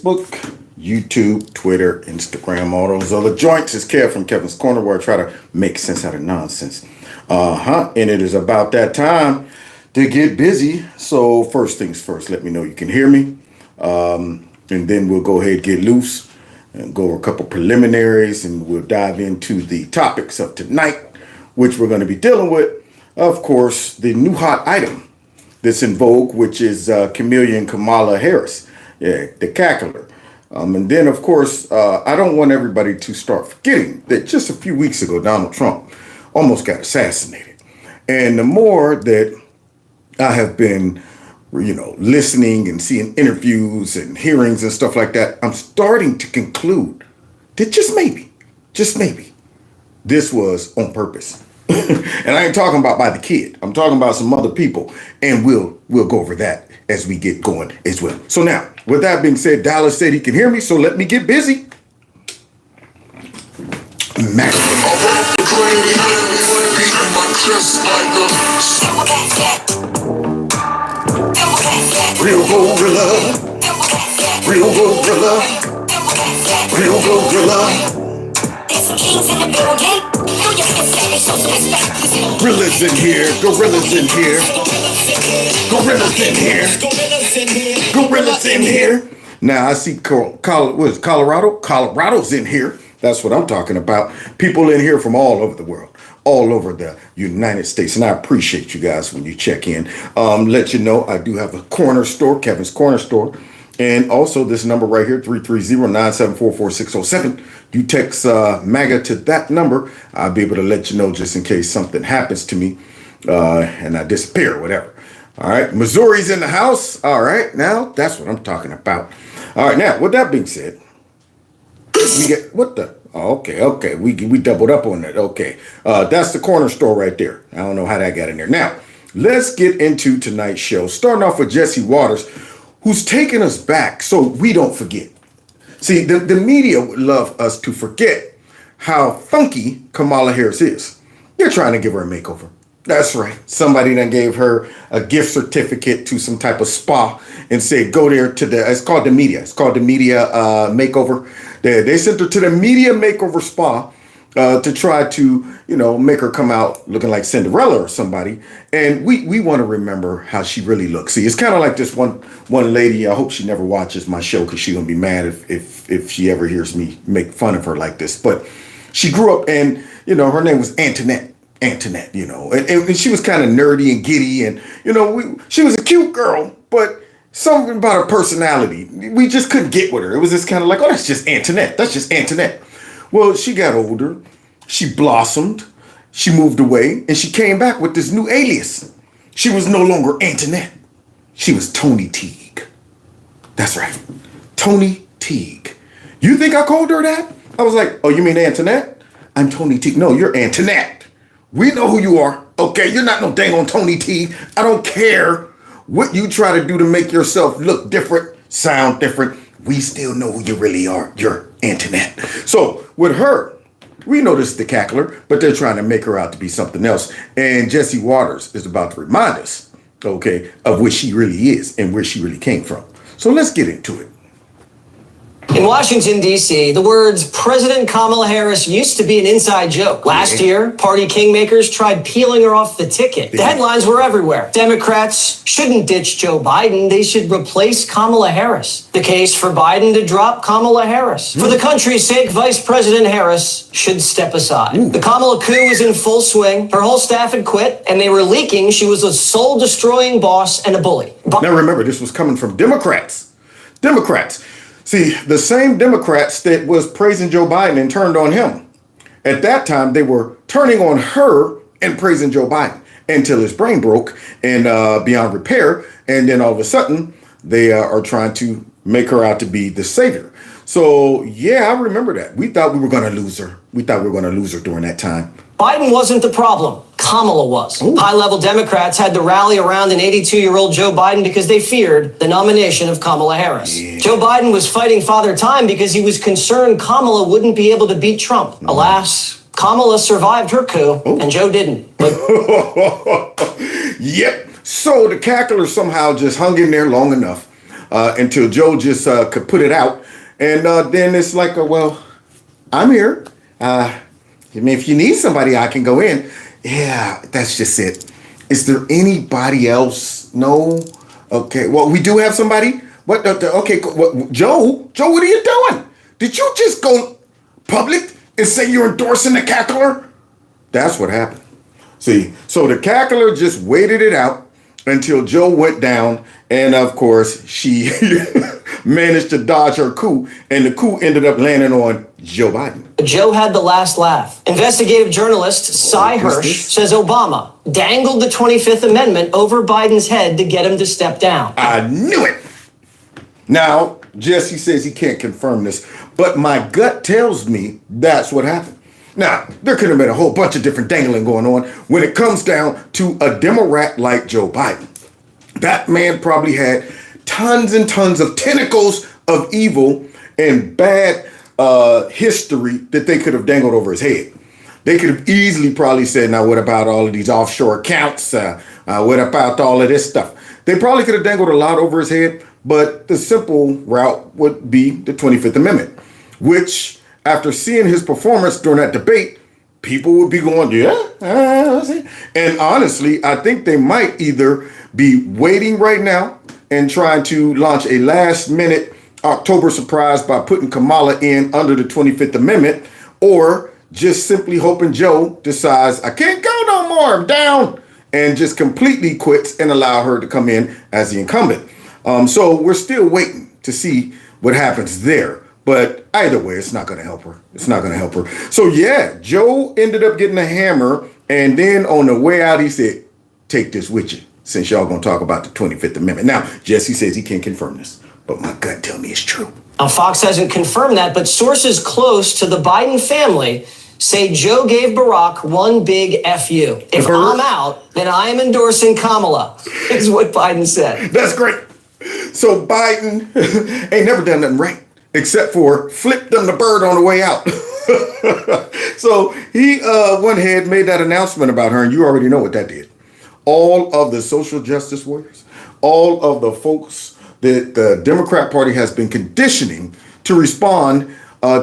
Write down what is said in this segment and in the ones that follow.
Facebook, YouTube, Twitter, Instagram, all those other joints. It's Kev from Kevin's Corner, where I try to make sense out of nonsense. And it is about that time to get busy. So first things first, let me know you can hear me. And then we'll go ahead and get loose and go over a couple preliminaries, and we'll dive into the topics of tonight, which we're going to be dealing with. Of course, the new hot item that's in vogue, which is Kamala Harris, the cackler. And then, of course, I don't want everybody to start forgetting that just a few weeks ago, Donald Trump almost got assassinated. And the more that I have been, listening and seeing interviews and hearings and stuff like that, I'm starting to conclude that just maybe, this was on purpose. And I ain't talking about by the kid. I'm talking about some other people. And we'll go over that as we get going as well. So now, with that being said, Dallas said he can hear me, so let me get busy. Real gorilla. Real gorilla. Real gorilla. Gorillas in here, gorillas in here, gorillas in here, gorillas in here. Now I see Colorado? Colorado's in here. That's what I'm talking about. People in here from all over the world, all over the United States. And I appreciate you guys when you check in. Let you know I do have a corner store, Kevin's Corner Store. And also this number right here, 330-974-4607. You text MAGA to that number. I'll be able to let you know just in case something happens to me and I disappear or whatever. All right. Missouri's in the house. All right. Now that's what I'm talking about. All right. Now, with that being said, we get what the? Oh, okay. We doubled up on that. Okay. That's the corner store right there. I don't know how that got in there. Now, let's get into tonight's show. Starting off with Jesse Waters, who's taking us back so we don't forget. See, the media would love us to forget how funky Kamala Harris is. They're trying to give her a makeover. That's right. Somebody then gave her a gift certificate to some type of spa and said, go there to it's called the media. It's called the media makeover. They sent her to the media makeover spa to try to, make her come out looking like Cinderella or somebody. And we want to remember how she really looks. See, it's kind of like this one lady. I hope she never watches my show because she's going to be mad if she ever hears me make fun of her like this. But she grew up and, her name was Antoinette, and she was kind of nerdy and giddy. And, she was a cute girl, but something about her personality, we just couldn't get with her. It was just kind of like, oh, that's just Antoinette. That's just Antoinette. Well, she got older, she blossomed, she moved away, and she came back with this new alias. She was no longer Antoinette. She was Tony Teague. That's right, Tony Teague. You think I called her that? I was like, oh, you mean Antoinette? I'm Tony Teague. No, you're Antoinette. We know who you are. Okay, you're not no dang on Tony Teague. I don't care what you try to do to make yourself look different, sound different. We still know who you really are. You're Antoinette. So with her, we know this is the cackler, but they're trying to make her out to be something else. And Jesse Waters is about to remind us, okay, of what she really is and where she really came from. So let's get into it. In Washington, D.C., the words President Kamala Harris used to be an inside joke. Last year, party kingmakers tried peeling her off the ticket. The headlines were everywhere. Democrats shouldn't ditch Joe Biden. They should replace Kamala Harris. The case for Biden to drop Kamala Harris. For the country's sake, Vice President Harris should step aside. The Kamala coup was in full swing. Her whole staff had quit, and they were leaking she was a soul-destroying boss and a bully. Now remember, this was coming from Democrats. See, the same Democrats that was praising Joe Biden and turned on him. At that time, they were turning on her and praising Joe Biden until his brain broke and beyond repair. And then all of a sudden, they are trying to make her out to be the savior. So, yeah, I remember that. We thought we were going to lose her. During that time. Biden wasn't the problem. Kamala was. Ooh. High-level Democrats had to rally around an 82-year-old Joe Biden because they feared the nomination of Kamala Harris. Yeah. Joe Biden was fighting Father Time because he was concerned Kamala wouldn't be able to beat Trump. Alas, Kamala survived her coup, and Joe didn't. Yep. So the cackler somehow just hung in there long enough until Joe just could put it out. And then it's like, well, I'm here. I mean, if you need somebody, I can go in. Yeah, that's just it. Is there anybody else? No? Okay, well, we do have somebody. What? Okay, what, Joe, what are you doing? Did you just go public and say you're endorsing the cackler? That's what happened. See, so the cackler just waited it out until Joe went down, and of course, she managed to dodge her coup, and the coup ended up landing on Joe Biden. Joe had the last laugh. Investigative journalist Cy Hirsch says Obama dangled the 25th Amendment over Biden's head to get him to step down. I knew it. Now, Jesse says he can't confirm this, but my gut tells me that's what happened. Now, there could have been a whole bunch of different dangling going on when it comes down to a Democrat like Joe Biden. That man probably had tons and tons of tentacles of evil and bad history that they could have dangled over his head. They could have easily probably said, now what about all of these offshore accounts? What about all of this stuff? They probably could have dangled a lot over his head, but the simple route would be the 25th Amendment, which after seeing his performance during that debate, people would be going, yeah. And honestly, I think they might either be waiting right now and trying to launch a last minute October surprise by putting Kamala in under the 25th Amendment, or just simply hoping Joe decides, I can't go no more, I'm down, and just completely quits and allow her to come in as the incumbent. So we're still waiting to see what happens there. But either way, it's not going to help her. It's not going to help her. So yeah, Joe ended up getting a hammer. And then on the way out, he said, take this with you, since y'all going to talk about the 25th Amendment. Now, Jesse says he can't confirm this, but my gut tells me it's true. Now, Fox hasn't confirmed that, but sources close to the Biden family say Joe gave Barack one big FU. If I'm out, then I am endorsing Kamala, is what Biden said. That's great. So Biden ain't never done nothing right, except for flipped them the bird on the way out. So he went ahead, made that announcement about her, and you already know what that did. All of the social justice warriors, all of the folks that the Democrat Party has been conditioning to respond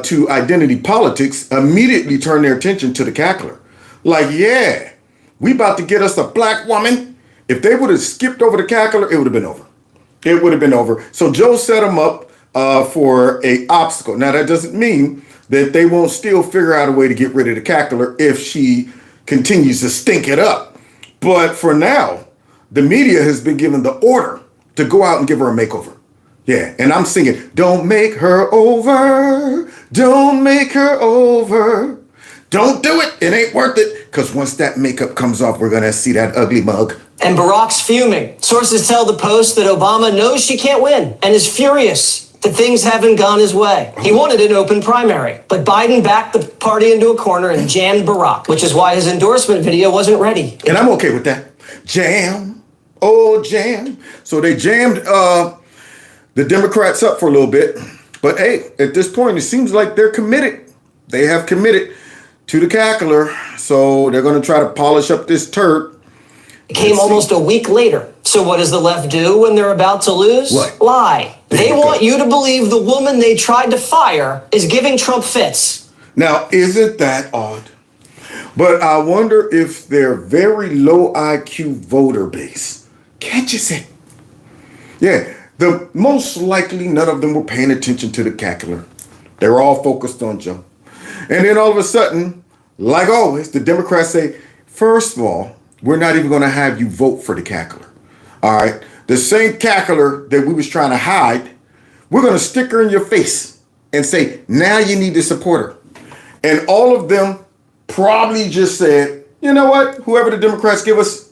to identity politics immediately turn their attention to the cackler. Like, yeah, we about to get us a black woman. If they would have skipped over the cackler, it would have been over. It would have been over. So Joe set him up for a obstacle. Now, that doesn't mean that they won't still figure out a way to get rid of the cackler if she continues to stink it up. But for now, the media has been given the order to go out and give her a makeover. Yeah, and I'm singing, don't make her over, don't make her over. Don't do it, it ain't worth it, because once that makeup comes off, we're going to see that ugly mug. And Barack's fuming. Sources tell the Post that Obama knows she can't win and is furious that things haven't gone his way. He wanted an open primary, but Biden backed the party into a corner and jammed Barack, which is why his endorsement video wasn't ready. And I'm okay with that. Jam, oh jam. So they jammed the Democrats up for a little bit. But hey, at this point, it seems like they're committed. They have committed to the cackler. So they're going to try to polish up this turd. It came almost a week later. So what does the left do when they're about to lose? What? Lie. They want you to believe the woman they tried to fire is giving Trump fits. Now, isn't that odd? But I wonder if their very low IQ voter base catches it. Yeah, the most likely none of them were paying attention to the cackler. They were all focused on Joe. And then all of a sudden, like always, the Democrats say, first of all, we're not even going to have you vote for the cackler. All right. The same cackler that we was trying to hide, we're going to stick her in your face and say, now you need to support her. And all of them probably just said, you know what? Whoever the Democrats give us,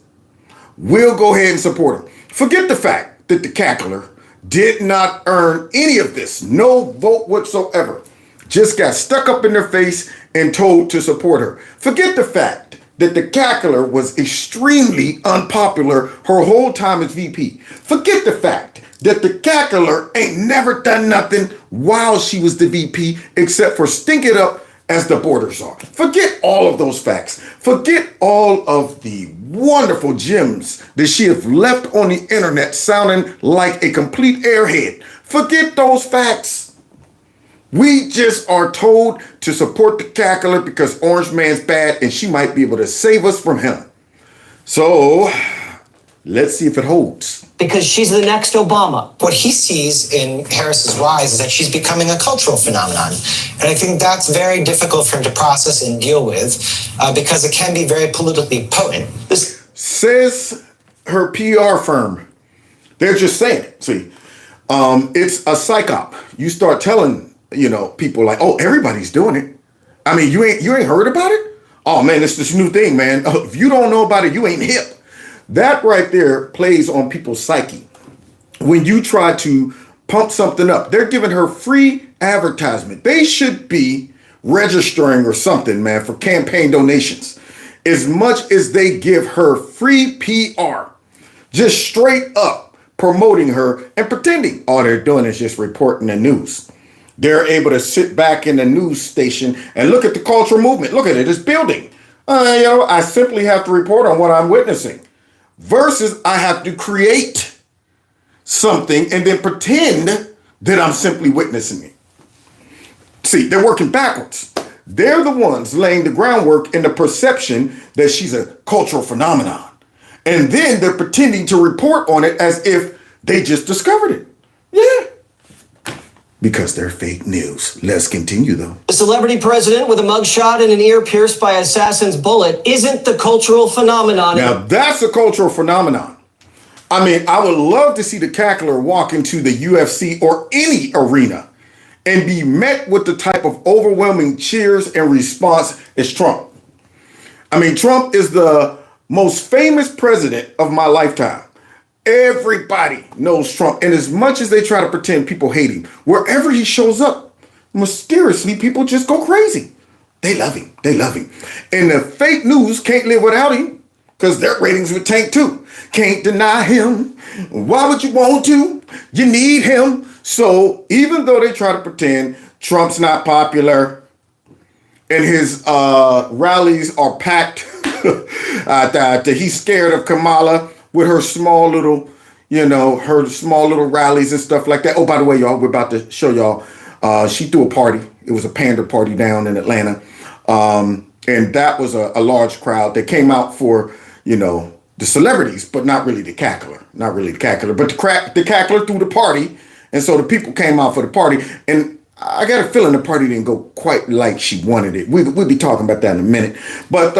we'll go ahead and support her. Forget the fact that the cackler did not earn any of this. No vote whatsoever. Just got stuck up in their face and told to support her. Forget the fact that the cackler was extremely unpopular her whole time as VP. Forget the fact that the cackler ain't never done nothing while she was the VP except for stink it up as the borders are. Forget all of those facts. Forget all of the wonderful gems that she has left on the internet sounding like a complete airhead. Forget those facts. We just are told to support the cackler because Orange Man's bad and she might be able to save us from him. So let's see if it holds. Because she's the next Obama. What he sees in Harris's rise is that she's becoming a cultural phenomenon. And I think that's very difficult for him to process and deal with because it can be very politically potent. This says her PR firm. They're just saying it. See, it's a psych op. You start telling, people like, oh, everybody's doing it. I mean, you ain't heard about it? Oh man, it's this new thing, man. Oh, if you don't know about it, you ain't hip. That right there plays on people's psyche. When you try to pump something up, they're giving her free advertisement. They should be registering or something, man, for campaign donations. As much as they give her free PR, just straight up promoting her and pretending all they're doing is just reporting the news. They're able to sit back in the news station and look at the cultural movement. Look at it, it's building. I simply have to report on what I'm witnessing. Versus I have to create something and then pretend that I'm simply witnessing it. See, they're working backwards. They're the ones laying the groundwork in the perception that she's a cultural phenomenon. And then they're pretending to report on it as if they just discovered it. Yeah. Because they're fake news. Let's continue, though. The celebrity president with a mugshot and an ear pierced by an assassin's bullet isn't the cultural phenomenon. Now, that's a cultural phenomenon. I mean, I would love to see the cackler walk into the UFC or any arena and be met with the type of overwhelming cheers and response as Trump. I mean, Trump is the most famous president of my lifetime. Everybody knows Trump. And as much as they try to pretend people hate him, wherever he shows up, mysteriously, people just go crazy. They love him. They love him. And the fake news can't live without him because their ratings would tank too. Can't deny him. Why would you want to? You need him. So even though they try to pretend Trump's not popular and his rallies are packed, that he's scared of Kamala, with her small little, rallies and stuff like that. Oh, by the way, y'all, we're about to show y'all. She threw a party. It was a pander party down in Atlanta. And that was a large crowd. They came out for, the celebrities, but not really the cackler. Not really the cackler. But the cackler threw the party. And so the people came out for the party. And I got a feeling the party didn't go quite like she wanted it. We'll be talking about that in a minute. But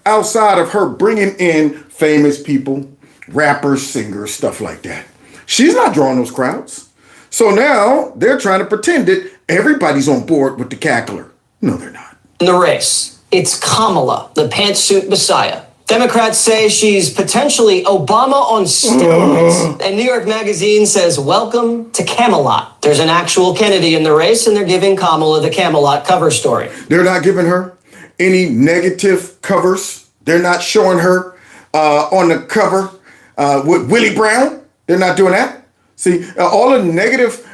outside of her bringing in famous people, rappers, singers, stuff like that, she's not drawing those crowds. So now they're trying to pretend that everybody's on board with the cackler. No, they're not. In the race, it's Kamala, the pantsuit messiah. Democrats say she's potentially Obama on steroids. And New York Magazine says, welcome to Camelot. There's an actual Kennedy in the race, and they're giving Kamala the Camelot cover story. They're not giving her any negative covers. They're not showing her on the cover with Willie Brown. They're not doing that. See, all the negative,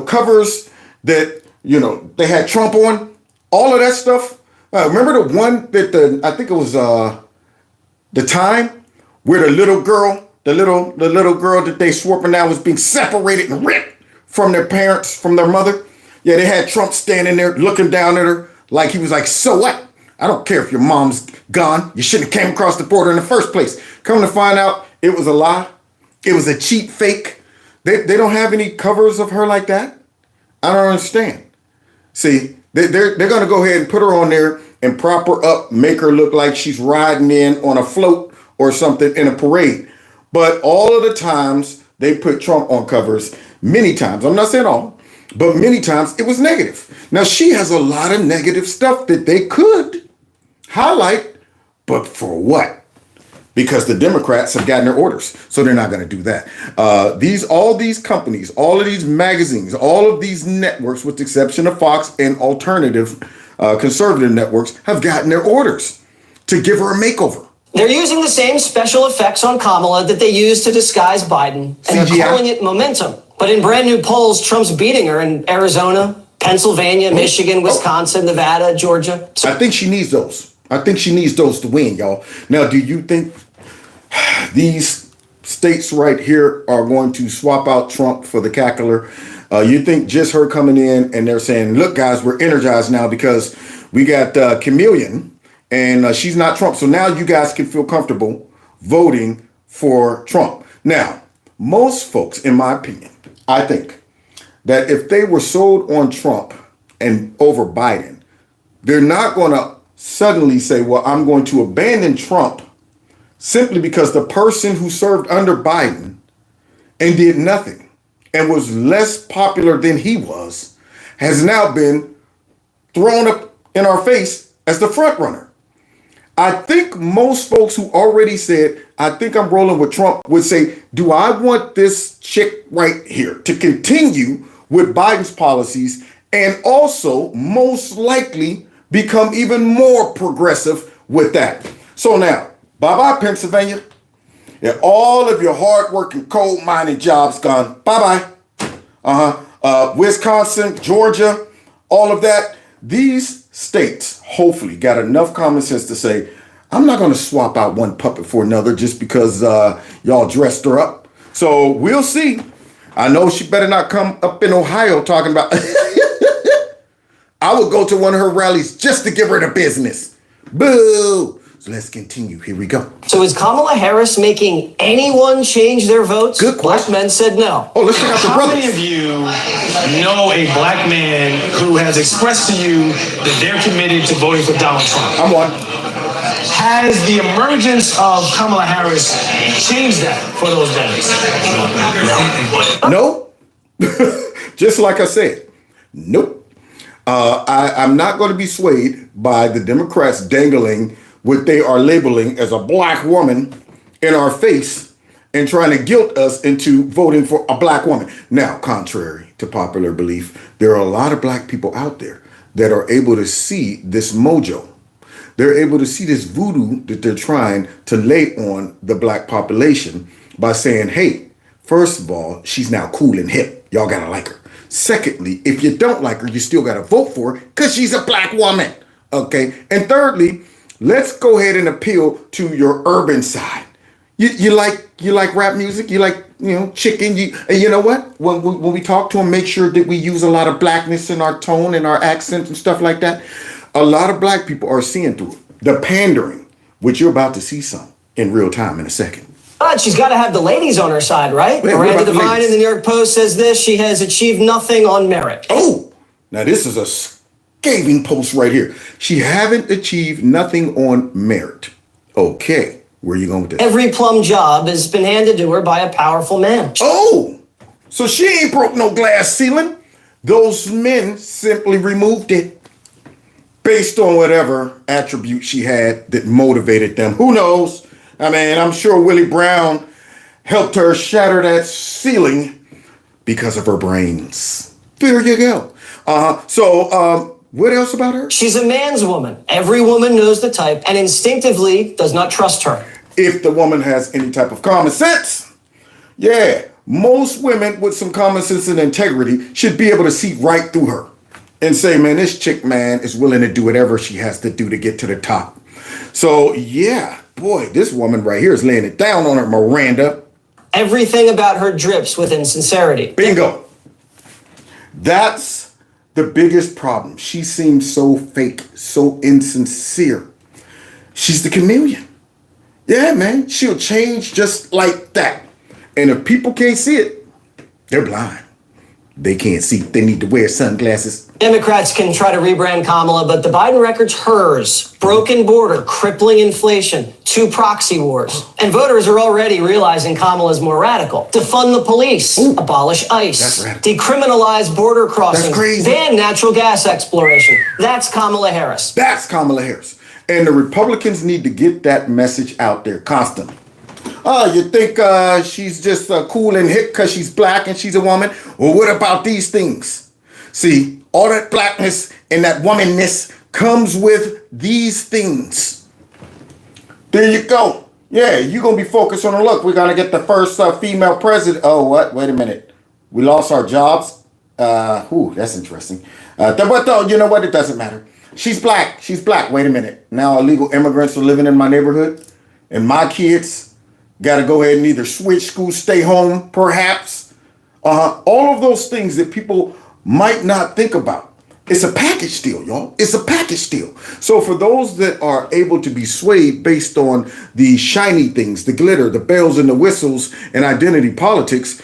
covers that, they had Trump on, all of that stuff. Remember the one that I think it was the time where the little girl that they swore up and down was being separated and ripped from their parents, from their mother. Yeah, they had Trump standing there looking down at her like he was like, so what? I don't care if your mom's gone. You shouldn't have came across the border in the first place. Come to find out, it was a lie. It was a cheap fake. They don't have any covers of her like that. I don't understand. See, they're going to go ahead and put her on there and prop her up, make her look like she's riding in on a float or something in a parade. But all of the times they put Trump on covers, many times, I'm not saying all, but many times it was negative. Now she has a lot of negative stuff that they could highlight, but for what? Because the Democrats have gotten their orders, so they're not going to do that. All these companies, all of these magazines, all of these networks, with the exception of Fox and alternative conservative networks, have gotten their orders to give her a makeover. They're using the same special effects on Kamala that they used to disguise Biden, and they're calling it momentum. But in brand new polls, Trump's beating her in Arizona, Pennsylvania, Michigan, Wisconsin, Nevada, Georgia. I think she needs those. I think she needs those to win, y'all. Now, do you think these states right here are going to swap out Trump for the cackler? You think just her coming in and they're saying, look, guys, we're energized now because we got Chameleon and she's not Trump. So now you guys can feel comfortable voting for Trump. Now, most folks, in my opinion, I think that if they were sold on Trump and over Biden, they're not going to suddenly say, well, I'm going to abandon Trump simply because the person who served under Biden and did nothing and was less popular than he was has now been thrown up in our face as the front runner. I think most folks who already said, I think I'm rolling with Trump would say, do I want this chick right here to continue with Biden's policies and also most likely become even more progressive with that? So now, bye-bye, Pennsylvania. Yeah, all of your hard-working coal mining jobs gone. Bye-bye. Wisconsin, Georgia, all of that. These states hopefully got enough common sense to say, I'm not going to swap out one puppet for another just because y'all dressed her up. So we'll see. I know she better not come up in Ohio talking about... I would go to one of her rallies just to give her the business. Boo! So let's continue. Here we go. So is Kamala Harris making anyone change their votes? Good question. Black men said no. Oh, let's check out the How brothers. many of you know a black man who has expressed to you that they're committed to voting for Donald Trump? I'm one. Has the emergence of Kamala Harris changed that for those voters? No. Just like I said, nope. I'm not going to be swayed by the Democrats dangling what they are labeling as a black woman in our face and trying to guilt us into voting for a black woman. Now, contrary to popular belief, there are a lot of black people out there that are able to see this mojo. They're able to see this voodoo that they're trying to lay on the black population by saying, hey, first of all, she's now cool and hip. Y'all gotta like her. Secondly, if you don't like her, you still gotta vote for her because she's a black woman. Okay. And thirdly, let's go ahead and appeal to your urban side. You like rap music, you like, chicken. And you know what? When we talk to them, make sure that we use a lot of blackness in our tone and our accents and stuff like that. A lot of black people are seeing through it. The pandering, which you're about to see some in real time in a second. But she's got to have the ladies on her side, right? Wait, what Miranda about the Devine ladies? in the New York Post says this: she has achieved nothing on merit. Oh, now this is a scathing post right here. She haven't achieved nothing on merit. Okay, where are you going with this? Every plum job has been handed to her by a powerful man. Oh, so she ain't broke no glass ceiling. Those men simply removed it based on whatever attribute she had that motivated them. Who knows? I mean, I'm sure Willie Brown helped her shatter that ceiling because of her brains. There you go. So what else about her? She's a man's woman. Every woman knows the type and instinctively does not trust her. If the woman has any type of common sense. Yeah, most women with some common sense and integrity should be able to see right through her and say, man, this chick, man, is willing to do whatever she has to do to get to the top. So, yeah, boy, this woman right here is laying it down on her, Miranda. Everything about her drips with insincerity. Bingo. That's the biggest problem. She seems so fake, so insincere. She's the chameleon. Yeah, man, she'll change just like that. And if people can't see it, they're blind. They can't see. They need to wear sunglasses. Democrats can try to rebrand Kamala, but the Biden record's hers. Broken border, crippling inflation, 2 proxy wars. And voters are already realizing Kamala's more radical. Defund the police, abolish ICE, That's radical. decriminalize border crossings, That's crazy. ban natural gas exploration. That's Kamala Harris. That's Kamala Harris. And the Republicans need to get that message out there constantly. Oh, you think she's just cool and hip because she's black and she's a woman? Well, what about these things? See, all that blackness and that womanness comes with these things. There you go. Yeah, you're going to be focused on, look, we're going to get the first female president. Oh, what? Wait a minute. We lost our jobs That's interesting. But though, you know what? It doesn't matter. She's black. She's black. Wait a minute. Now illegal immigrants are living in my neighborhood, and my kids got to go ahead and either switch schools, stay home, perhaps. All of those things that people might not think about. It's a package deal, y'all. It's a package deal. So for those that are able to be swayed based on the shiny things, the glitter, the bells and the whistles and identity politics,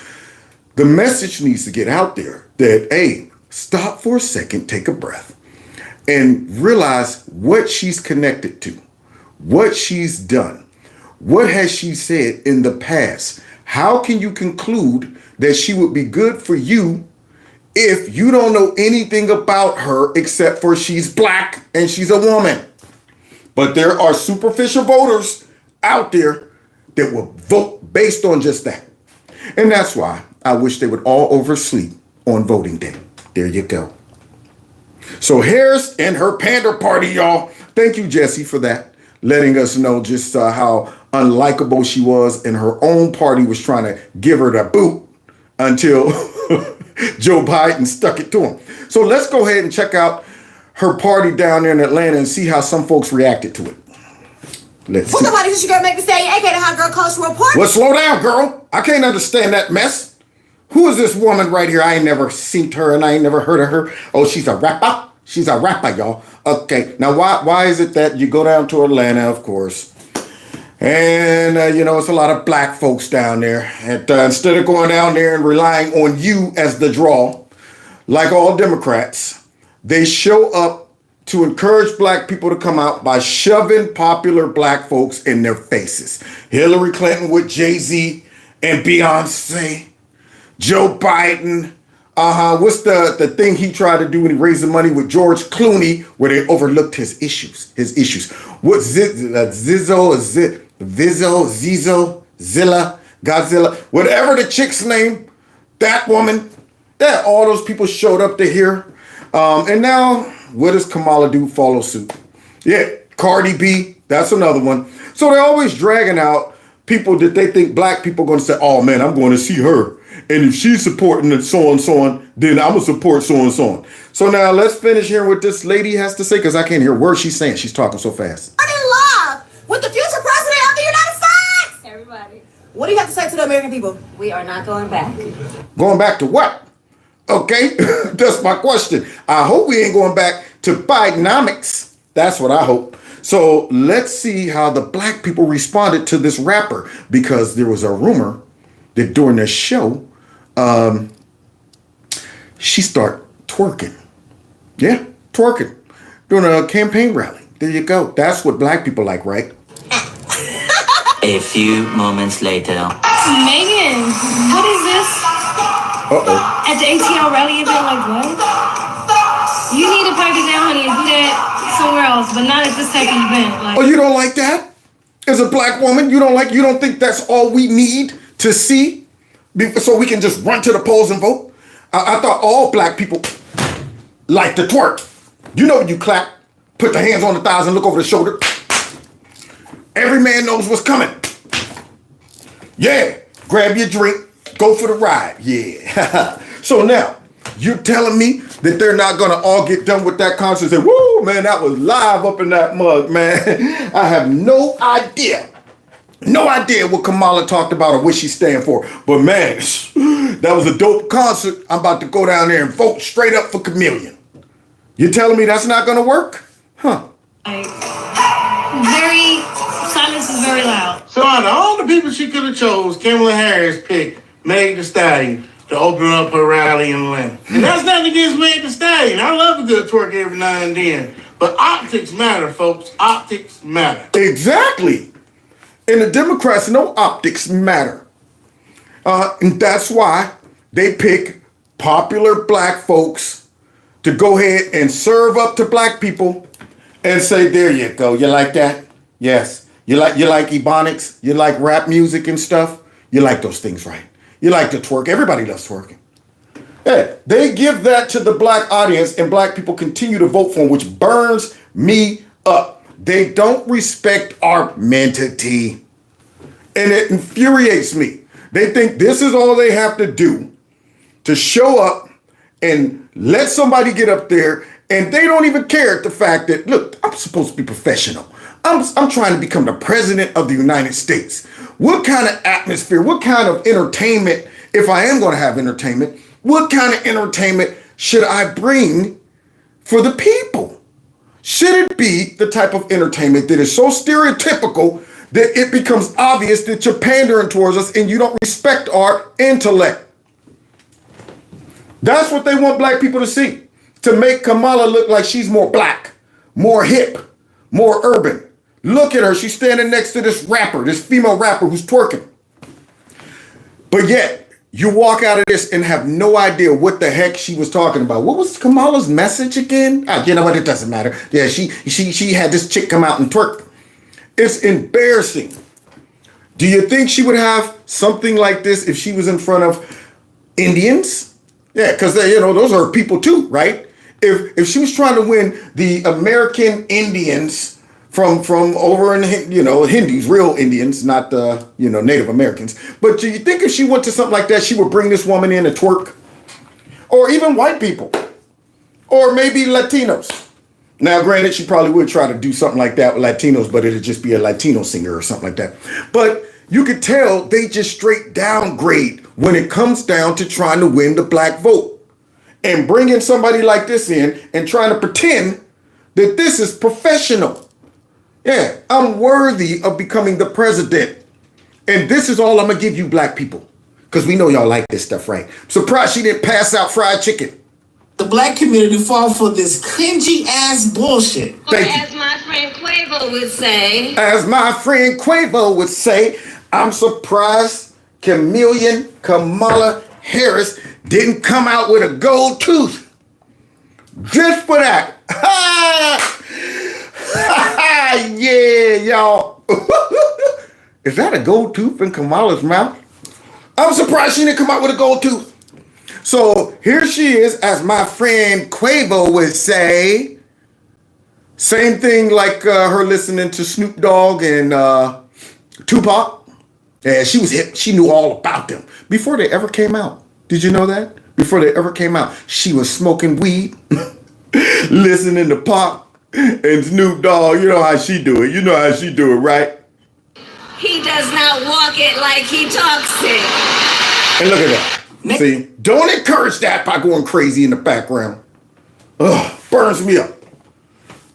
the message needs to get out there that, hey, stop for a second, take a breath, and realize what she's connected to, what she's done, what has she said in the past. How can you conclude that she would be good for you if you don't know anything about her except for she's black and she's a woman? But there are superficial voters out there that will vote based on just that. And that's why I wish they would all oversleep on voting day. There you go. So Harris and her pander party, y'all. Thank you, Jesse, for that. Letting us know just how unlikable she was, and her own party was trying to give her the boot until Joe Biden stuck it to him. So let's go ahead and check out her party down there in Atlanta and see how some folks reacted to it. Let's see. Somebody should go make me say, aka the Hot Girl Cultural Report. Well, slow down, girl. I can't understand that mess. Who is this woman right here? I ain't never seen her and I ain't never heard of her. Oh, she's a rapper. She's a rapper, y'all. Okay, now why is it that you go down to Atlanta, of course, and it's a lot of black folks down there. And instead of going down there and relying on you as the draw, like all Democrats, they show up to encourage black people to come out by shoving popular black folks in their faces. Hillary Clinton with Jay-Z and Beyonce, Joe Biden. What's the thing he tried to do when he raised the money with George Clooney, where they overlooked his issues? What's Zizzo, Zilla, Godzilla, whatever the chick's name, that woman, that all those people showed up to hear. And now, what does Kamala do? Follow suit. Yeah, Cardi B, that's another one. So they're always dragging out people that they think black people are going to say, oh man, I'm going to see her. And if she's supporting and so on, then I'm going to support so on. So now let's finish hearing what this lady has to say, because I can't hear a word she's saying. She's talking so fast. I'm in love with the future president of the United States. Everybody. What do you have to say to the American people? We are not going back. Going back to what? Okay, that's my question. I hope we ain't going back to Bidenomics. That's what I hope. So let's see how the black people responded to this rapper, because there was a rumor that during this show, she started twerking. Yeah, twerking during a campaign rally. There you go. That's what black people like, right? A few moments later. Megan, what is this? Uh-oh. At the ATL rally event, like what? You need to pipe it down, honey, and do that somewhere else, but not at this type of event. Like, Oh, you don't like that? As a black woman, you don't think that's all we need to see so we can just run to the polls and vote? I thought all black people like to twerk. When you clap, put the hands on the thighs and look over the shoulder. Every man knows what's coming. Yeah, grab your drink, go for the ride. Yeah. So now, you're telling me that they're not going to all get done with that concert and say, woo, man, that was live up in that mug, man. I have no idea what Kamala talked about or what she's standing for. But man, that was a dope concert. I'm about to go down there and vote straight up for Chameleon. You're telling me that's not going to work? Huh. silence is very loud. So out of all the people she could have chose, Kamala Harris picked Meg Thee Stallion to open up her rally in Atlanta. And that's nothing against Meg Thee Stallion. I love a good twerk every now and then. But optics matter, folks. Optics matter. Exactly. And the Democrats know optics matter. And that's why they pick popular black folks to go ahead and serve up to black people and say, there you go. You like that? Yes. You like ebonics? You like rap music and stuff? You like those things, right? You like to twerk. Everybody loves twerking. Yeah, they give that to the black audience and black people continue to vote for them, which burns me up. They don't respect our mentity. And it infuriates me. They think this is all they have to do to show up and let somebody get up there and they don't even care at the fact that, look, I'm supposed to be professional. I'm trying to become the president of the United States. What kind of atmosphere, what kind of entertainment, if I am going to have entertainment, what kind of entertainment should I bring for the people? Should it be the type of entertainment that is so stereotypical that it becomes obvious that you're pandering towards us and you don't respect our intellect? That's what they want black people to see, to make Kamala look like she's more black, more hip, more urban. Look at her. She's standing next to this rapper, this female rapper who's twerking. But yet, you walk out of this and have no idea what the heck she was talking about. What was Kamala's message again? You know what? It doesn't matter. Yeah, she had this chick come out and twerk. It's embarrassing. Do you think she would have something like this if she was in front of Indians? Yeah, because those are people too, right? If she was trying to win the American Indians from over in Hindus, real Indians, not Native Americans. But do you think if she went to something like that, she would bring this woman in to twerk? Or even white people, or maybe Latinos. Now, granted, she probably would try to do something like that with Latinos, but it'd just be a Latino singer or something like that. But you could tell they just straight downgrade when it comes down to trying to win the black vote. And bringing somebody like this in and trying to pretend that this is professional. Yeah, I'm worthy of becoming the president. And this is all I'm going to give you black people. Because we know y'all like this stuff, right? Surprised she didn't pass out fried chicken. The black community fall for this cringy ass bullshit. As my friend Quavo would say. As my friend Quavo would say, I'm surprised Kamala Harris didn't come out with a gold tooth. Just for that. Yeah, y'all. Is that a gold tooth in Kamala's mouth? I'm surprised she didn't come out with a gold tooth. So here she is, as my friend Quavo would say. Same thing like her listening to Snoop Dogg and Tupac. Yeah, she was hip. She knew all about them before they ever came out. Did you know that? Before they ever came out, she was smoking weed, listening to Pac and Snoop Dogg. You know how she do it. You know how she do it, right? He does not walk it like he talks it. And look at that. See, don't encourage that by going crazy in the background. Ugh, burns me up.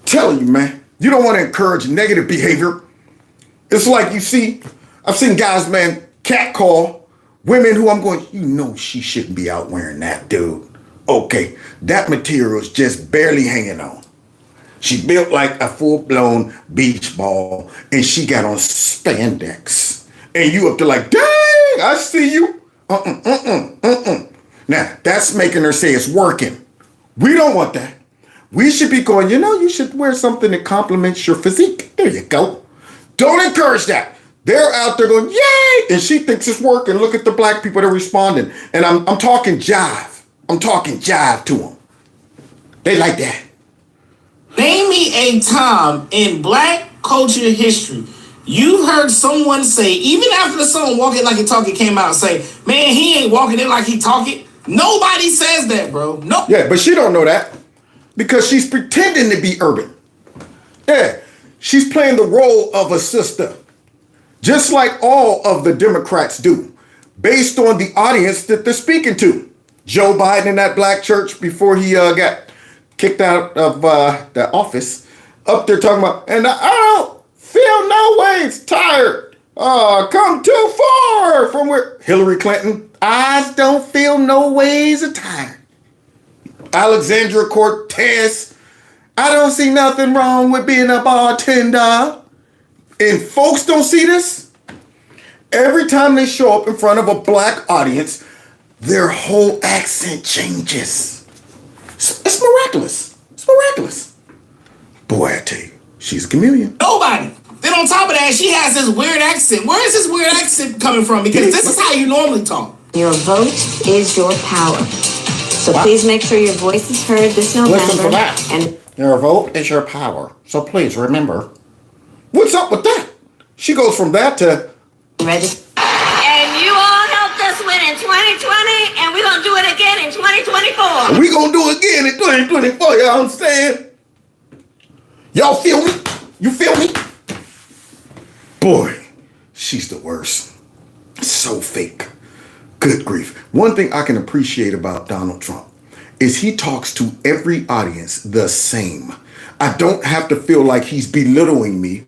Telling you, man, you don't want to encourage negative behavior. It's like I've seen guys, man, catcall women who I'm going, she shouldn't be out wearing that, dude. Okay, that material is just barely hanging on. She built like a full-blown beach ball, and she got on spandex. And you up there like, dang, I see you. Now, that's making her say it's working. We don't want that. We should be going, you should wear something that complements your physique. There you go. Don't encourage that. They're out there going, yay! And she thinks it's working. Look at the black people that are responding. And I'm talking jive. I'm talking jive to them. They like that. Name me a time in black culture history you heard someone say, even after the song Walk It Like He Talk It came out, say, man, he ain't walking it like he talk it. Nobody says that, bro. No. Yeah, but she don't know that because she's pretending to be urban. Yeah, she's playing the role of a sister, just like all of the Democrats do, based on the audience that they're speaking to. Joe Biden in that black church before he got kicked out of the office, up there talking about, and I don't feel no ways tired. Come too far from where Hillary Clinton, I don't feel no ways tired. Alexandria Cortez, I don't see nothing wrong with being a bartender. And folks don't see this. Every time they show up in front of a black audience, their whole accent changes. It's miraculous. It's miraculous. Boy, I tell you, she's a chameleon. Nobody. Then on top of that, she has this weird accent. Where is this weird accent coming from? Because this is how you normally talk. Your vote is your power. So please make sure your voice is heard this November. Listen for that. And your vote is your power. So please remember. What's up with that? She goes from that to register. And you all helped us win in 2020, and we're going to gonna do it again in 2024. We gonna do it again in 2024, y'all understand? Y'all feel me? You feel me? Boy, she's the worst. So fake. Good grief. One thing I can appreciate about Donald Trump is he talks to every audience the same. I don't have to feel like he's belittling me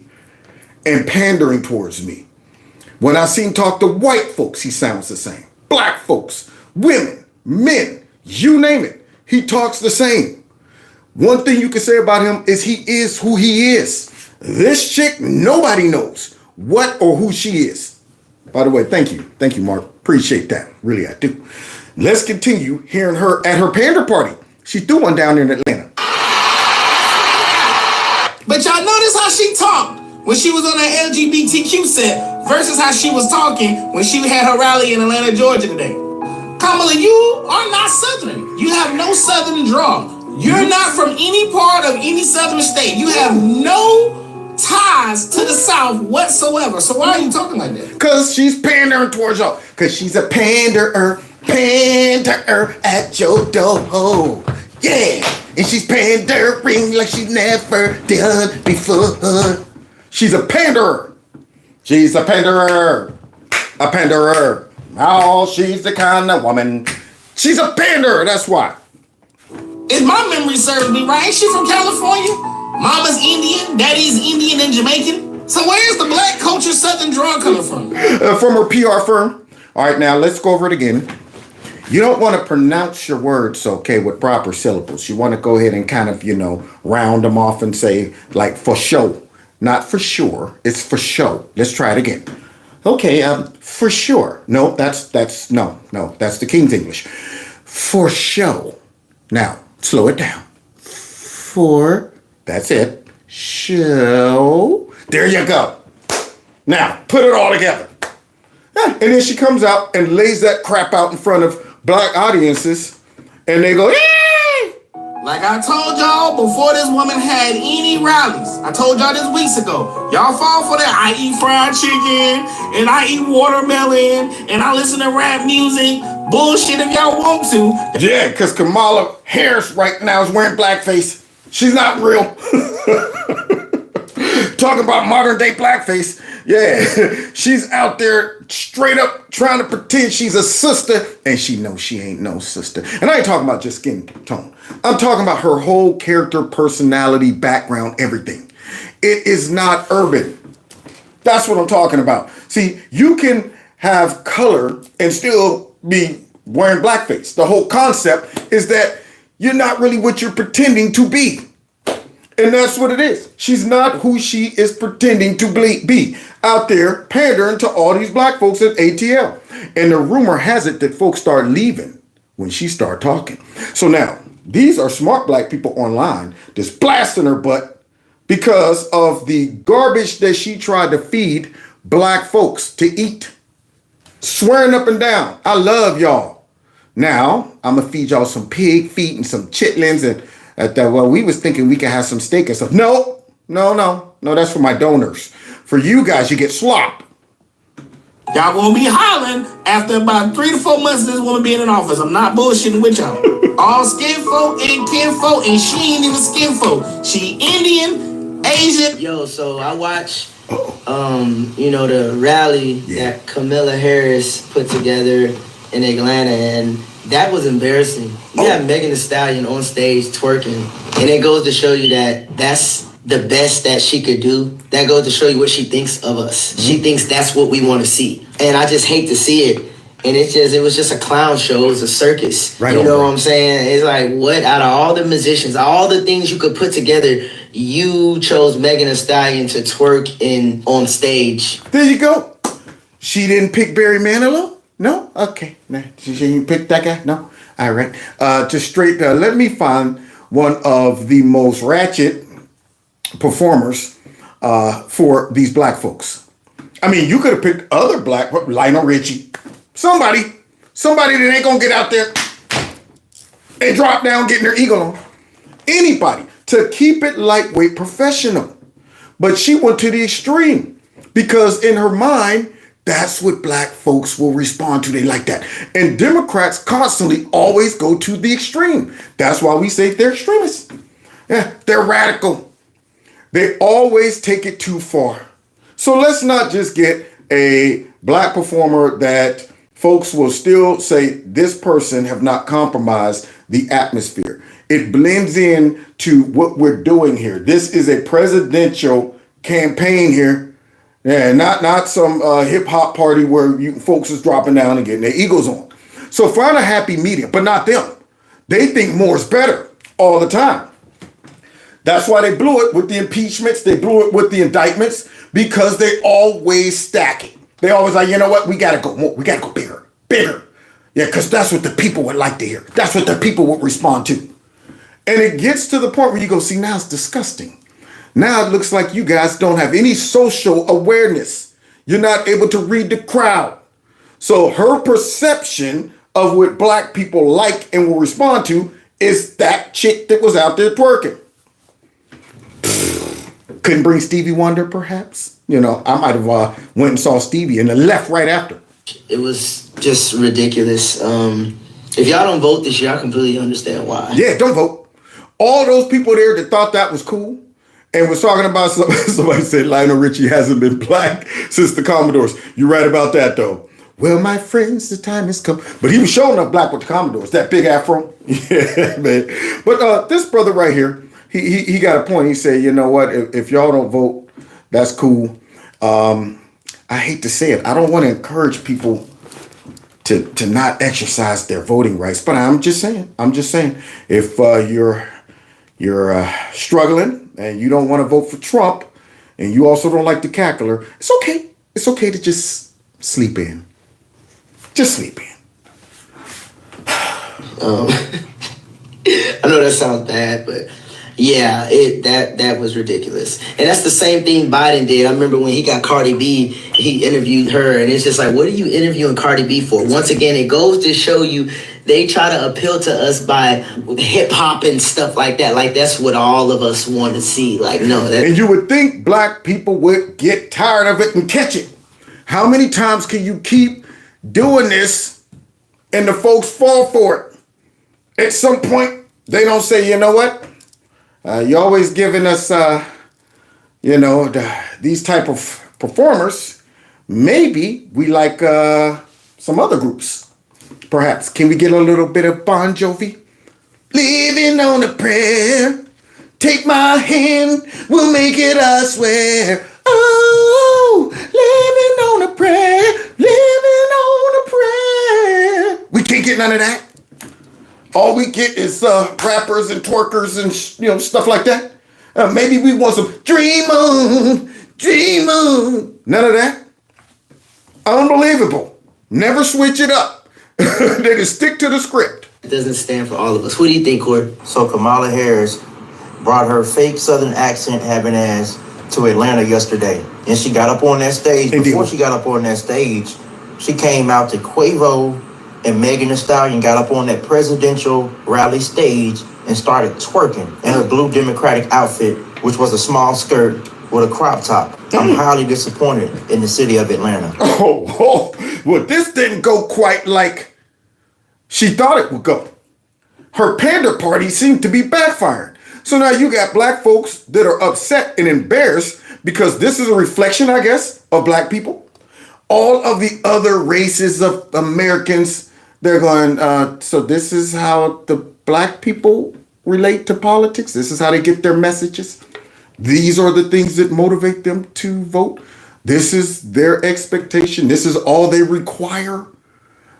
and pandering towards me. When I see him talk to white folks, he sounds the same. Black folks, women, men, you name it. He talks the same. One thing you can say about him is he is who he is. This chick, nobody knows what or who she is. By the way, thank you. Thank you, Mark. Appreciate that. Really, I do. Let's continue hearing her at her pander party. She threw one down in Atlanta. But y'all notice how she talked when she was on that LGBTQ set versus how she was talking when she had her rally in Atlanta, Georgia today. Kamala, you are not Southern. You have no Southern draw. You're not from any part of any Southern state. You have no ties to the South whatsoever. So why are you talking like that? Because she's pandering towards y'all. Because she's a panderer at your door. Yeah. And she's pandering like she's never done before. She's a panderer. She's a panderer. A panderer. Oh, she's the kind of woman. She's a panderer, that's why. If my memory serves me right, ain't she from California? Mama's Indian, daddy's Indian and Jamaican. So where's the black culture Southern draw coming from? From her PR firm. All right, now let's go over it again. You don't want to pronounce your words, okay, with proper syllables. You want to go ahead and kind of, round them off and say, like, for show. Not for sure. It's for show. Let's try it again. Okay, for sure. No, that's the King's English. For show. Now, slow it down. That's it. Show. There you go. Now, put it all together. And then she comes out and lays that crap out in front of black audiences, and they go, "Yay!" Like I told y'all before this woman had any rallies. I told y'all this weeks ago. Y'all fall for that. I eat fried chicken, and I eat watermelon, and I listen to rap music. Bullshit if y'all want to. Yeah, because Kamala Harris right now is wearing blackface. She's not real. Talking about modern day blackface. Yeah, she's out there straight up trying to pretend she's a sister, and she knows she ain't no sister. And I ain't talking about just skin tone. I'm talking about her whole character, personality, background, everything. It is not urban. That's what I'm talking about. See, you can have color and still be wearing blackface. The whole concept is that you're not really what you're pretending to be. And that's what it is. She's not who she is pretending to be. Out there pandering to all these black folks at ATL. And the rumor has it that folks start leaving when she start talking. So now, these are smart black people online just blasting her butt because of the garbage that she tried to feed black folks to eat. Swearing up and down, I love y'all. Now, I'm going to feed y'all some pig feet and some chitlins and we was thinking we could have some steak and stuff. No, that's for my donors. For you guys, you get slop. Y'all gonna be hollering after about 3 to 4 months of this woman being in office. I'm not bullshitting with y'all. All skin folk and kin folk, and she ain't even skin folk. She Indian, Asian. Yo, so I watched, the rally that Kamala Harris put together in Atlanta, and that was embarrassing. You have Megan Thee Stallion on stage twerking, and it goes to show you that that's the best that she could do. That goes to show you what she thinks of us. Mm-hmm. She thinks that's what we want to see. And I just hate to see it. And it was just a clown show. It was a circus. Right, you know what I'm saying? It's like, what, out of all the musicians, all the things you could put together, you chose Megan Thee Stallion to twerk on stage. There you go. She didn't pick Barry Manilow? No? Okay. Nah. She didn't pick that guy? No? All right. Just straight, let me find one of the most ratchet performers for these black folks. I mean, you could have picked other black, Lionel Richie, somebody that ain't gonna get out there and drop down getting their eagle on. Anybody to keep it lightweight, professional. But she went to the extreme because in her mind, That's what black folks will respond to. They like that. And Democrats constantly always go to the extreme. That's why we say they're extremists. Yeah, they're radical. They always take it too far. So let's not just get a black performer that folks will still say this person have not compromised the atmosphere. It blends in to what we're doing here. This is a presidential campaign here. Yeah, not some hip hop party where you folks is dropping down and getting their egos on. So find a happy medium, but not them. They think more is better all the time. That's why they blew it with the impeachments. They blew it with the indictments because they always stack it. They always like, you know what? We got to go more. We got to go bigger, bigger. Yeah, because that's what the people would like to hear. That's what the people would respond to. And it gets to the point where you go, see, now it's disgusting. Now it looks like you guys don't have any social awareness. You're not able to read the crowd. So her perception of what black people like and will respond to is that chick that was out there twerking. Couldn't bring Stevie Wonder, perhaps? You know, I might have went and saw Stevie and then left right after. It was just ridiculous. If y'all don't vote this year, I completely understand why. Yeah, don't vote. All those people there that thought that was cool and was talking about somebody said Lionel Richie hasn't been black since the Commodores. You're right about that, though. Well, my friends, the time has come. But he was showing up black with the Commodores, that big afro. Yeah, man. But this brother right here, he got a point. He said, you know what? If y'all don't vote, that's cool. I hate to say it. I don't want to encourage people to not exercise their voting rights. But I'm just saying. If you're struggling and you don't want to vote for Trump and you also don't like the cackler, it's okay. It's okay to just sleep in. Just sleep in. I know that sounds bad, but yeah, that was ridiculous. And that's the same thing Biden did. I remember when he got Cardi B, he interviewed her, and it's just like, what are you interviewing Cardi B for? Once again, it goes to show you they try to appeal to us by hip hop and stuff like that. Like, that's what all of us want to see. Like, no. And you would think black people would get tired of it and catch it. How many times can you keep doing this and the folks fall for it? At some point, they don't say, you know what? You're always giving us, these type of performers. Maybe we like some other groups. Perhaps. Can we get a little bit of Bon Jovi? Living on a prayer. Take my hand. We'll make it, I swear. Oh, living on a prayer. Living on a prayer. We can't get none of that. All we get is rappers and twerkers and stuff like that. Maybe we want some dream on, dream on. None of that. Unbelievable. Never switch it up. They just stick to the script. It doesn't stand for all of us. What do you think, Corey? So Kamala Harris brought her fake Southern accent having ass to Atlanta yesterday. And she got up on that stage. Before she got up on that stage, she came out to Quavo and Megan Thee Stallion got up on that presidential rally stage and started twerking in her blue Democratic outfit, which was a small skirt with a crop top. I'm highly disappointed in the city of Atlanta. Well, this didn't go quite like she thought it would go. Her pander party seemed to be backfiring. So now you got black folks that are upset and embarrassed because this is a reflection, I guess, of black people. All of the other races of Americans, they're going, so this is how the black people relate to politics. This is how they get their messages. These are the things that motivate them to vote. This is their expectation. This is all they require.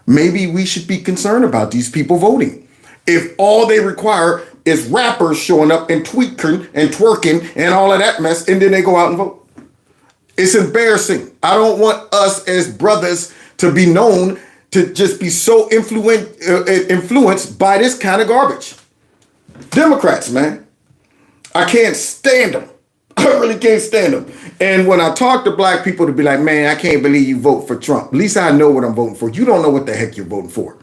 Maybe we should be concerned about these people voting. If all they require is rappers showing up and tweaking and twerking and all of that mess, and then they go out and vote. It's embarrassing. I don't want us as brothers to be known to just be so influenced by this kind of garbage. Democrats, man. I can't stand them. I really can't stand them. And when I talk to black people to be like, man, I can't believe you vote for Trump. At least I know what I'm voting for. You don't know what the heck you're voting for.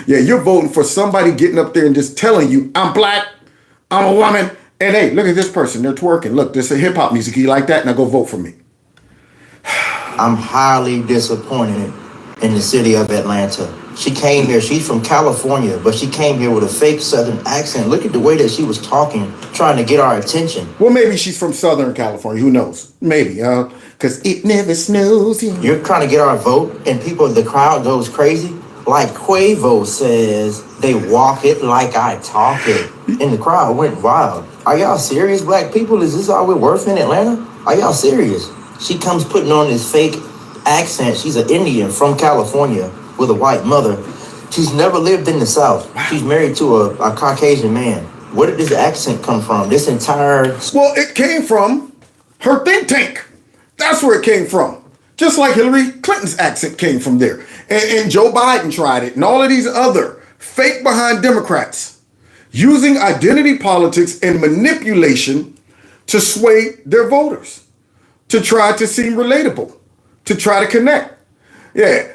You're voting for somebody getting up there and just telling you, I'm black, I'm a woman, and hey, look at this person, they're twerking. Look, this is hip hop music. You like that? Now go vote for me. I'm highly disappointed in the city of Atlanta. She came here, she's from California, but she came here with a fake Southern accent. Look at the way that she was talking, trying to get our attention. Well, maybe she's from Southern California. Who knows? Maybe, because it never snows here. You're trying to get our vote, and the crowd goes crazy. Like Quavo says, they walk it like I talk it. And the crowd went wild. Are y'all serious, black people? Is this all we're worth in Atlanta? Are y'all serious? She comes putting on this fake accent. She's an Indian from California with a white mother. She's never lived in the South. She's married to a Caucasian man. Where did this accent come from? This entire... Well, it came from her think tank. That's where it came from. Just like Hillary Clinton's accent came from there. And Joe Biden tried it. And all of these other fake behind Democrats using identity politics and manipulation to sway their voters, to try to seem relatable, to try to connect. Yeah,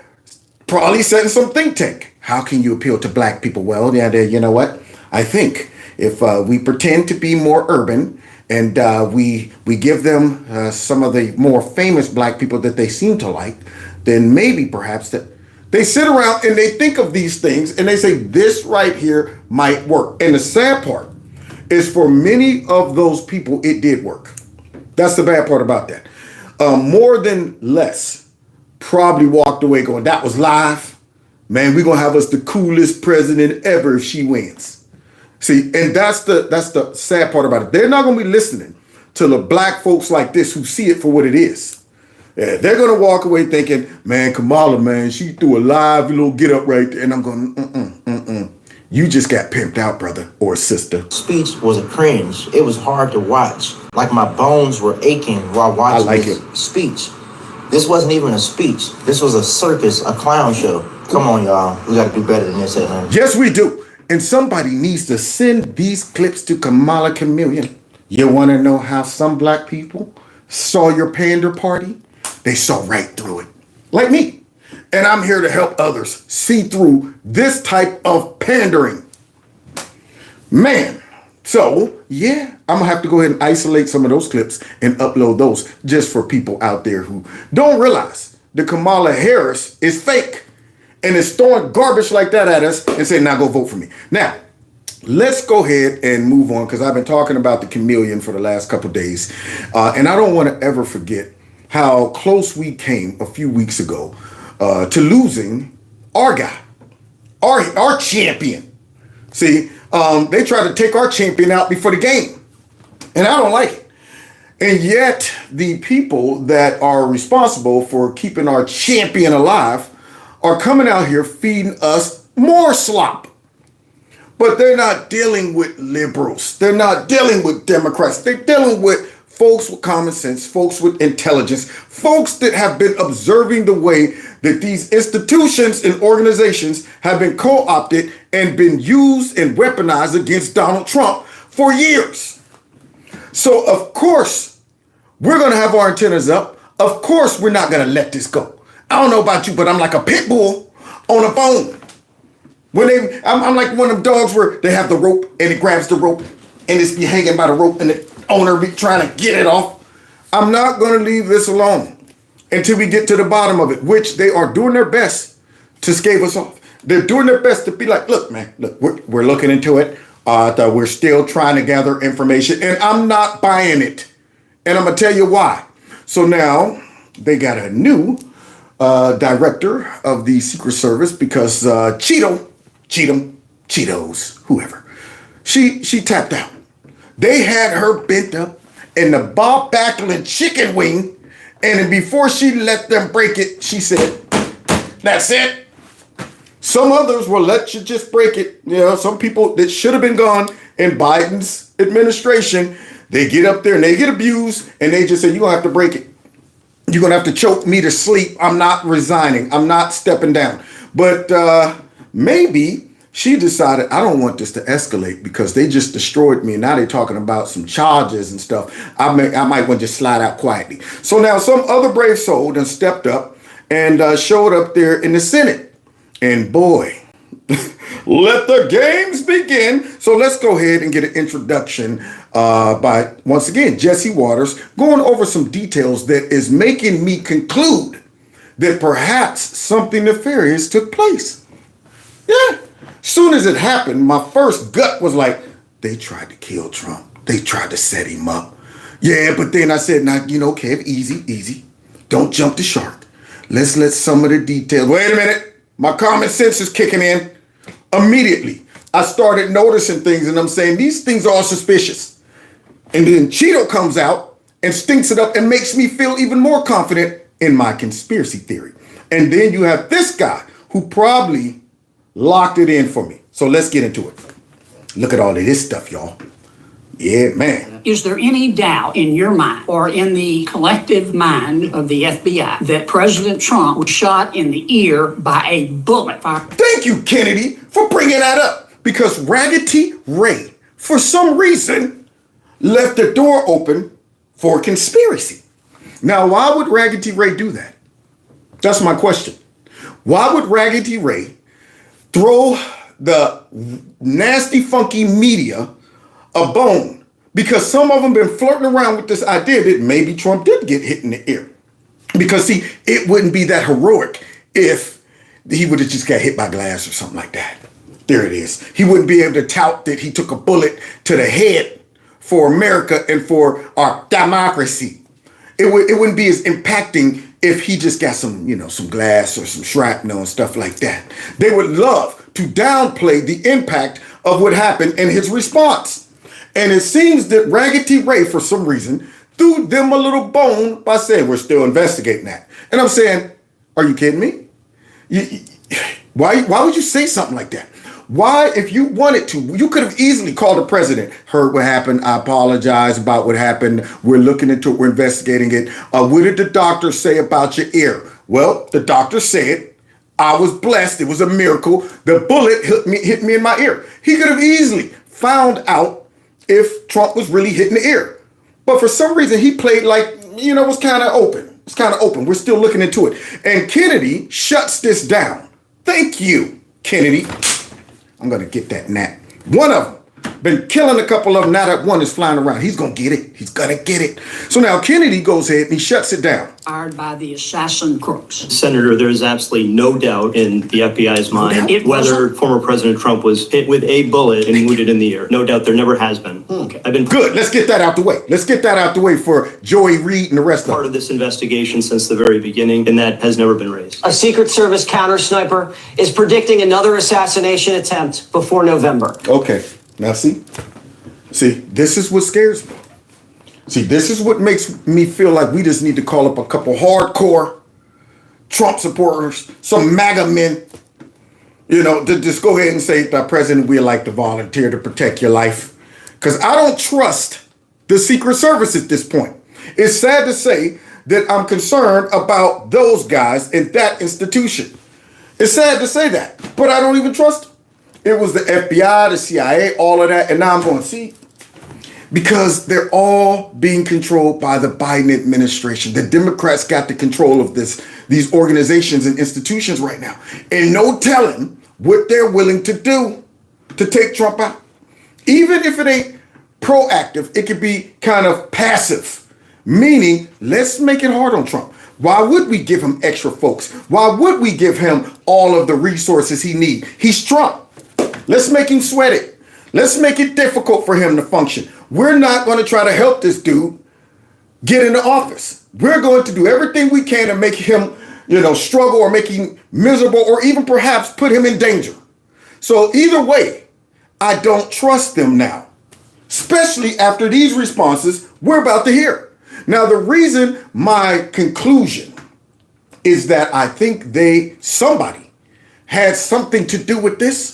probably setting some think tank. How can you appeal to black people? Well, yeah, you know what? I think if we pretend to be more urban and we give them some of the more famous black people that they seem to like, then maybe perhaps that they sit around and they think of these things and they say, this right here might work. And the sad part is for many of those people, it did work. That's the bad part about that. More than less probably walked away going, that was live. Man, we're going to have us the coolest president ever if she wins. See, and that's the sad part about it. They're not going to be listening to the black folks like this who see it for what it is. Yeah, they're going to walk away thinking, man, Kamala, man, she threw a live little get up right there. And I'm going, You just got pimped out, brother or sister. Speech was a cringe. It was hard to watch. Like my bones were aching while watching this speech. This wasn't even a speech. This was a circus, a clown show. Come on, y'all. We got to do better than this, Atlanta. Yes, we do. And somebody needs to send these clips to Kamala Chameleon. You want to know how some black people saw your pander party? They saw right through it. Like me. And I'm here to help others see through this type of pandering. Man. So, yeah, I'm going to have to go ahead and isolate some of those clips and upload those just for people out there who don't realize that Kamala Harris is fake and is throwing garbage like that at us and saying, now go vote for me. Now, let's go ahead and move on because I've been talking about the chameleon for the last couple of days. And I don't want to ever forget how close we came a few weeks ago to losing our guy, our champion. See, they tried to take our champion out before the game, and I don't like it. And yet, the people that are responsible for keeping our champion alive are coming out here feeding us more slop. But they're not dealing with liberals. They're not dealing with Democrats. They're dealing with folks with common sense, folks with intelligence, folks that have been observing the way that these institutions and organizations have been co-opted and been used and weaponized against Donald Trump for years. So, of course, we're going to have our antennas up. Of course, we're not going to let this go. I don't know about you, but I'm like a pit bull on a bone. I'm like one of them dogs where they have the rope and it grabs the rope and it's be hanging by the rope and the owner be trying to get it off. I'm not going to leave this alone until we get to the bottom of it, which they are doing their best to scave us off. They're doing their best to be like, look, man, look, we're looking into it. We're still trying to gather information and I'm not buying it. And I'm going to tell you why. So now they got a new director of the Secret Service because Cheetos, whoever, she tapped out. They had her bent up in the Bob Backlund chicken wing. And then before she let them break it, she said, that's it. Some others will let you just break it. You know, some people that should have been gone in Biden's administration, they get up there and they get abused and they just say, you're going to have to break it. You're going to have to choke me to sleep. I'm not resigning. I'm not stepping down. But maybe she decided, I don't want this to escalate because they just destroyed me. And now they're talking about some charges and stuff. I might want to just slide out quietly. So now some other brave soul done stepped up and showed up there in the Senate. And boy, Let the games begin. So let's go ahead and get an introduction by, once again, Jesse Waters, going over some details that is making me conclude that perhaps something nefarious took place. Yeah. Soon as it happened, my first gut was like, they tried to kill Trump. They tried to set him up. Yeah, but then I said, now, Kev, easy. Don't jump the shark. Let's let some of the details. Wait a minute. My common sense is kicking in. Immediately, I started noticing things, and I'm saying, these things are all suspicious. And then Cheeto comes out and stinks it up and makes me feel even more confident in my conspiracy theory. And then you have this guy who probably locked it in for me. So let's get into it. Look at all of this stuff, y'all. Yeah, man. Is there any doubt in your mind or in the collective mind of the FBI that President Trump was shot in the ear by a bullet? Thank you, Kennedy, for bringing that up. Because Raggedy Ray, for some reason, left the door open for conspiracy. Now, why would Raggedy Ray do that? That's my question. Why would Raggedy Ray throw the nasty, funky media a bone? Because some of them been flirting around with this idea that maybe Trump did get hit in the ear. Because, see, it wouldn't be that heroic if he would have just got hit by glass or something like that. There it is. He wouldn't be able to tout that he took a bullet to the head for America and for our democracy. It wouldn't be as impacting if he just got some, some glass or some shrapnel and stuff like that. They would love to downplay the impact of what happened and his response. And it seems that Raggedy Ray, for some reason, threw them a little bone by saying, we're still investigating that. And I'm saying, are you kidding me? Why would you say something like that? Why, if you wanted to, you could have easily called the president, heard what happened, I apologize about what happened, we're looking into it, we're investigating it. What did the doctor say about your ear? Well, the doctor said, I was blessed, it was a miracle, the bullet hit me in my ear. He could have easily found out if Trump was really hitting the ear. But for some reason, he played like, it was kind of open. It's kind of open. We're still looking into it. And Kennedy shuts this down. Thank you, Kennedy. I'm going to get that gnat. One of them. Been killing a couple of them. Now that one is flying around. He's going to get it. He's going to get it. So now Kennedy goes ahead and he shuts it down. Fired by the assassin crooks. Senator, there's absolutely no doubt in the FBI's mind whether former President Trump was hit with a bullet and wounded in the ear. No doubt, there never has been. Okay. I've been good. Let's get that out the way. Let's get that out the way for Joey Reid and the rest of them. Part of this investigation since the very beginning, and that has never been raised. A Secret Service counter sniper is predicting another assassination attempt before November. Okay. Now see, this is what scares me. See, this is what makes me feel like we just need to call up a couple hardcore Trump supporters, some MAGA men, to just go ahead and say, President, we'd like to volunteer to protect your life. Because I don't trust the Secret Service at this point. It's sad to say that I'm concerned about those guys in that institution. It's sad to say that, but I don't even trust them. It was the FBI, the CIA, all of that. And now I'm going to see, because they're all being controlled by the Biden administration. The Democrats got the control of these organizations and institutions right now. And no telling what they're willing to do to take Trump out. Even if it ain't proactive, it could be kind of passive. Meaning, let's make it hard on Trump. Why would we give him extra folks? Why would we give him all of the resources he needs? He's Trump. Let's make him sweat it. Let's make it difficult for him to function. We're not going to try to help this dude get into office. We're going to do everything we can to make him, struggle or make him miserable or even perhaps put him in danger. So either way, I don't trust them now, especially after these responses we're about to hear. Now, the reason my conclusion is that I think somebody had something to do with this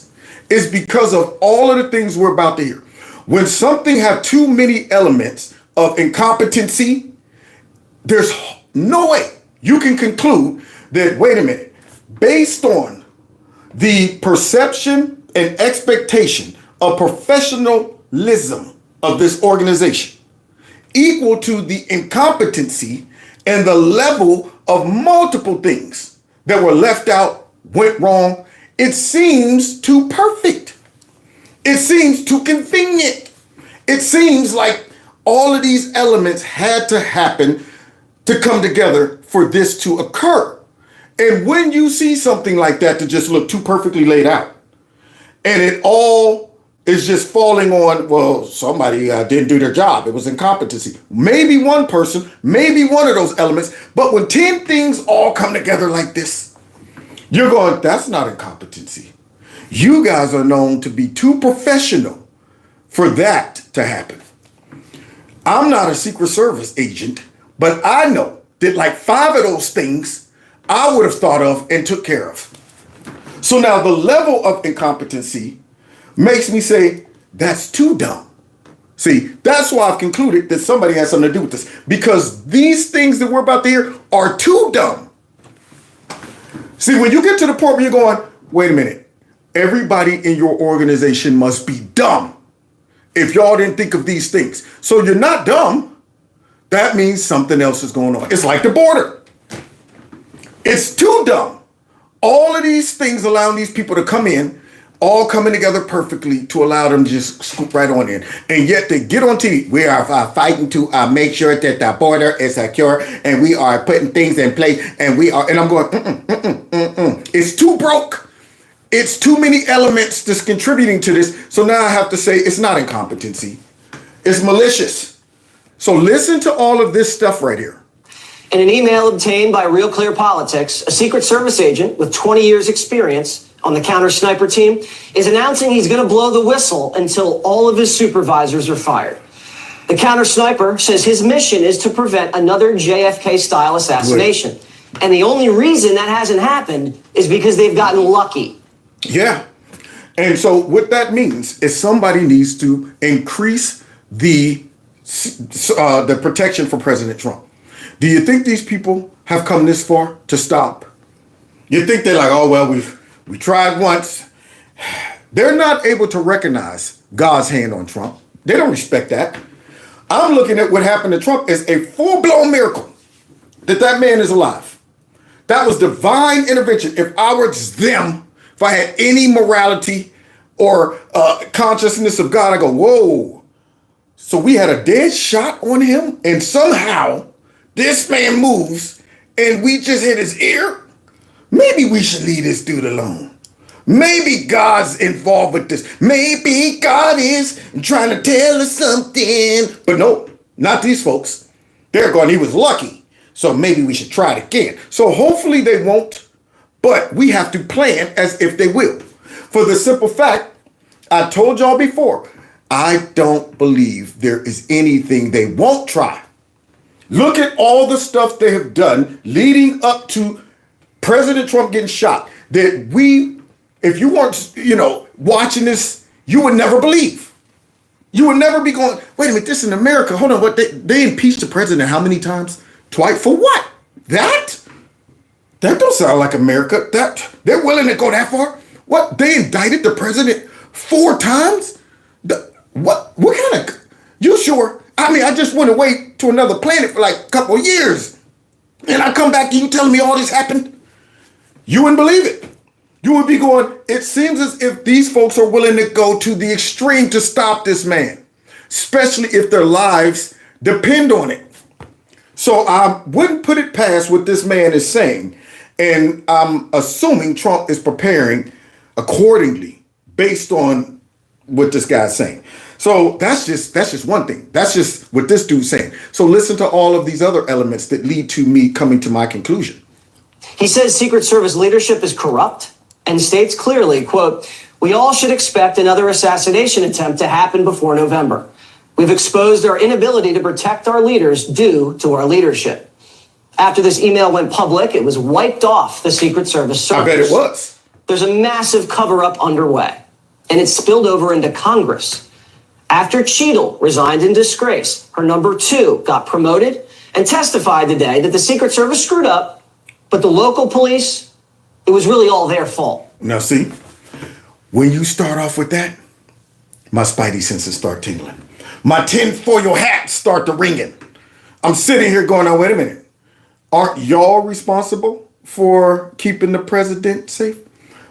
is because of all of the things we're about to hear. When something have too many elements of incompetency, there's no way you can conclude that, wait a minute, based on the perception and expectation of professionalism of this organization, equal to the incompetency and the level of multiple things that were left out, went wrong, It seems too perfect. It seems too convenient. It seems like all of these elements had to happen to come together for this to occur. And when you see something like that to just look too perfectly laid out, and it all is just falling on, well, somebody didn't do their job. It was incompetency. Maybe one person, maybe one of those elements, but when 10 things all come together like this, you're going, that's not incompetency. You guys are known to be too professional for that to happen. I'm not a Secret Service agent, but I know that like 5 of those things I would have thought of and took care of. So now the level of incompetency makes me say, that's too dumb. See, that's why I've concluded that somebody has something to do with this, because these things that we're about to hear are too dumb. See, when you get to the point where you're going, wait a minute, everybody in your organization must be dumb if y'all didn't think of these things. So you're not dumb. That means something else is going on. It's like the border. It's too dumb. All of these things allowing these people to come in, all coming together perfectly to allow them to just scoop right on in. And yet they get on TV. We are fighting to make sure that the border is secure, and we are putting things in place, and we are, and I'm going, It's too broke. It's too many elements that's contributing to this. So now I have to say it's not incompetency. It's malicious. So listen to all of this stuff right here. In an email obtained by Real Clear Politics, a Secret Service agent with 20 years experience on the counter sniper team is announcing he's going to blow the whistle until all of his supervisors are fired. The counter sniper says his mission is to prevent another JFK-style assassination. And the only reason that hasn't happened is because they've gotten lucky. Yeah. And so what that means is somebody needs to increase the protection for President Trump. Do you think these people have come this far to stop? You think they're like, oh, well, we tried once. They're not able to recognize God's hand on Trump. They don't respect that. I'm looking at what happened to Trump as a full-blown miracle that man is alive. That was divine intervention. If I were just them, if I had any morality or consciousness of God, I go, whoa. So we had a dead shot on him, and somehow this man moves, and we just hit his ear? Maybe we should leave this dude alone. Maybe God's involved with this. Maybe God is trying to tell us something. But no, not these folks. They're going, he was lucky, so maybe we should try it again. So hopefully they won't, but we have to plan as if they will. For the simple fact, I told y'all before, I don't believe there is anything they won't try. Look at all the stuff they have done leading up to President Trump getting shot. That if you weren't, watching this, you would never believe. You would never be going, wait a minute, this is in America. Hold on, what? They impeached the president how many times? Twice. For what? That don't sound like America. That they're willing to go that far? What? They indicted the president 4 times? What kind of, you sure? I mean, I just went away to another planet for like a couple of years. And I come back and you telling me all this happened? You wouldn't believe it. You would be going, it seems as if these folks are willing to go to the extreme to stop this man, especially if their lives depend on it. So I wouldn't put it past what this man is saying. And I'm assuming Trump is preparing accordingly based on what this guy's saying. So that's just one thing. That's just what this dude's saying. So listen to all of these other elements that lead to me coming to my conclusion. He says Secret Service leadership is corrupt and states clearly, quote, we all should expect another assassination attempt to happen before November. We've exposed our inability to protect our leaders due to our leadership. After this email went public, it was wiped off the Secret Service servers. I bet it was. There's a massive cover-up underway, and it spilled over into Congress. After Cheadle resigned in disgrace, her number 2 got promoted and testified today that the Secret Service screwed up, but the local police, it was really all their fault. Now see, when you start off with that, my spidey senses start tingling. My tinfoil hats start to ringing. I'm sitting here going, now wait a minute. Aren't y'all responsible for keeping the president safe?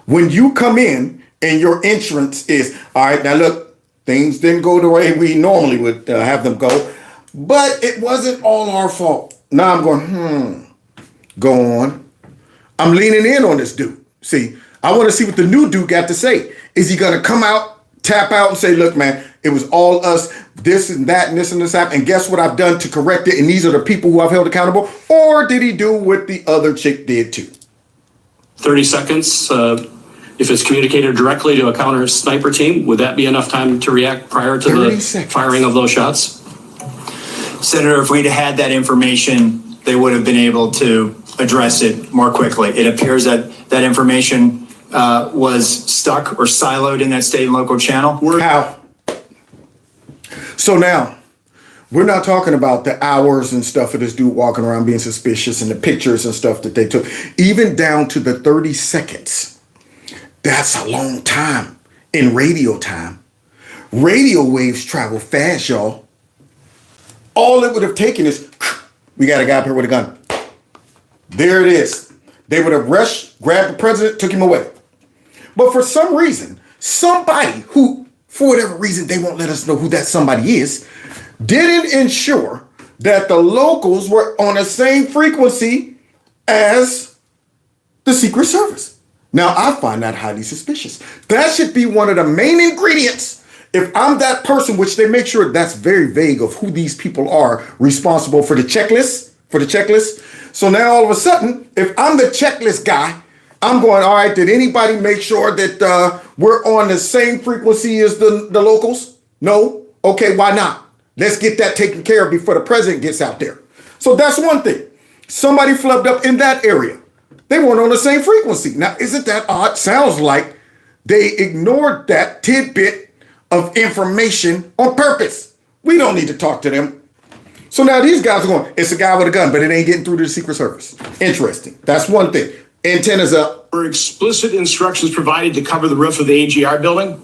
When you come in and your entrance is, all right, now look, things didn't go the way we normally would have them go, but it wasn't all our fault. Now I'm going, go on. I'm leaning in on this dude. See, I want to see what the new dude got to say. Is he going to come out, tap out and say, look, man, it was all us, this and that and this and this happened, and guess what I've done to correct it, and these are the people who I've held accountable? Or did he do what the other chick did too? 30 seconds. If it's communicated directly to a counter sniper team, would that be enough time to react prior to the firing of those shots? Senator, if we'd had that information, they would have been able to address it more quickly. It appears that that information was stuck or siloed in that state and local channel. How? So now, we're not talking about the hours and stuff of this dude walking around being suspicious and the pictures and stuff that they took, even down to the 30 seconds. That's a long time in radio time. Radio waves travel fast, y'all. All it would have taken is, we got a guy up here with a gun. There it is. They would have rushed, grabbed the president, took him away. But for some reason, somebody who, for whatever reason, they won't let us know who that somebody is, didn't ensure that the locals were on the same frequency as the Secret Service. Now, I find that highly suspicious. That should be one of the main ingredients. If I'm that person, which they make sure that's very vague of who these people are responsible for the checklist, So now all of a sudden, if I'm the checklist guy, I'm going, all right, did anybody make sure that we're on the same frequency as the locals? No? Okay, why not? Let's get that taken care of before the president gets out there. So that's one thing. Somebody flubbed up in that area. They weren't on the same frequency. Now, isn't that odd? Sounds like they ignored that tidbit of information on purpose. We don't need to talk to them. So now these guys are going, it's a guy with a gun, but it ain't getting through to the Secret Service. Interesting. That's one thing. Antennas up. Were explicit instructions provided to cover the roof of the AGR building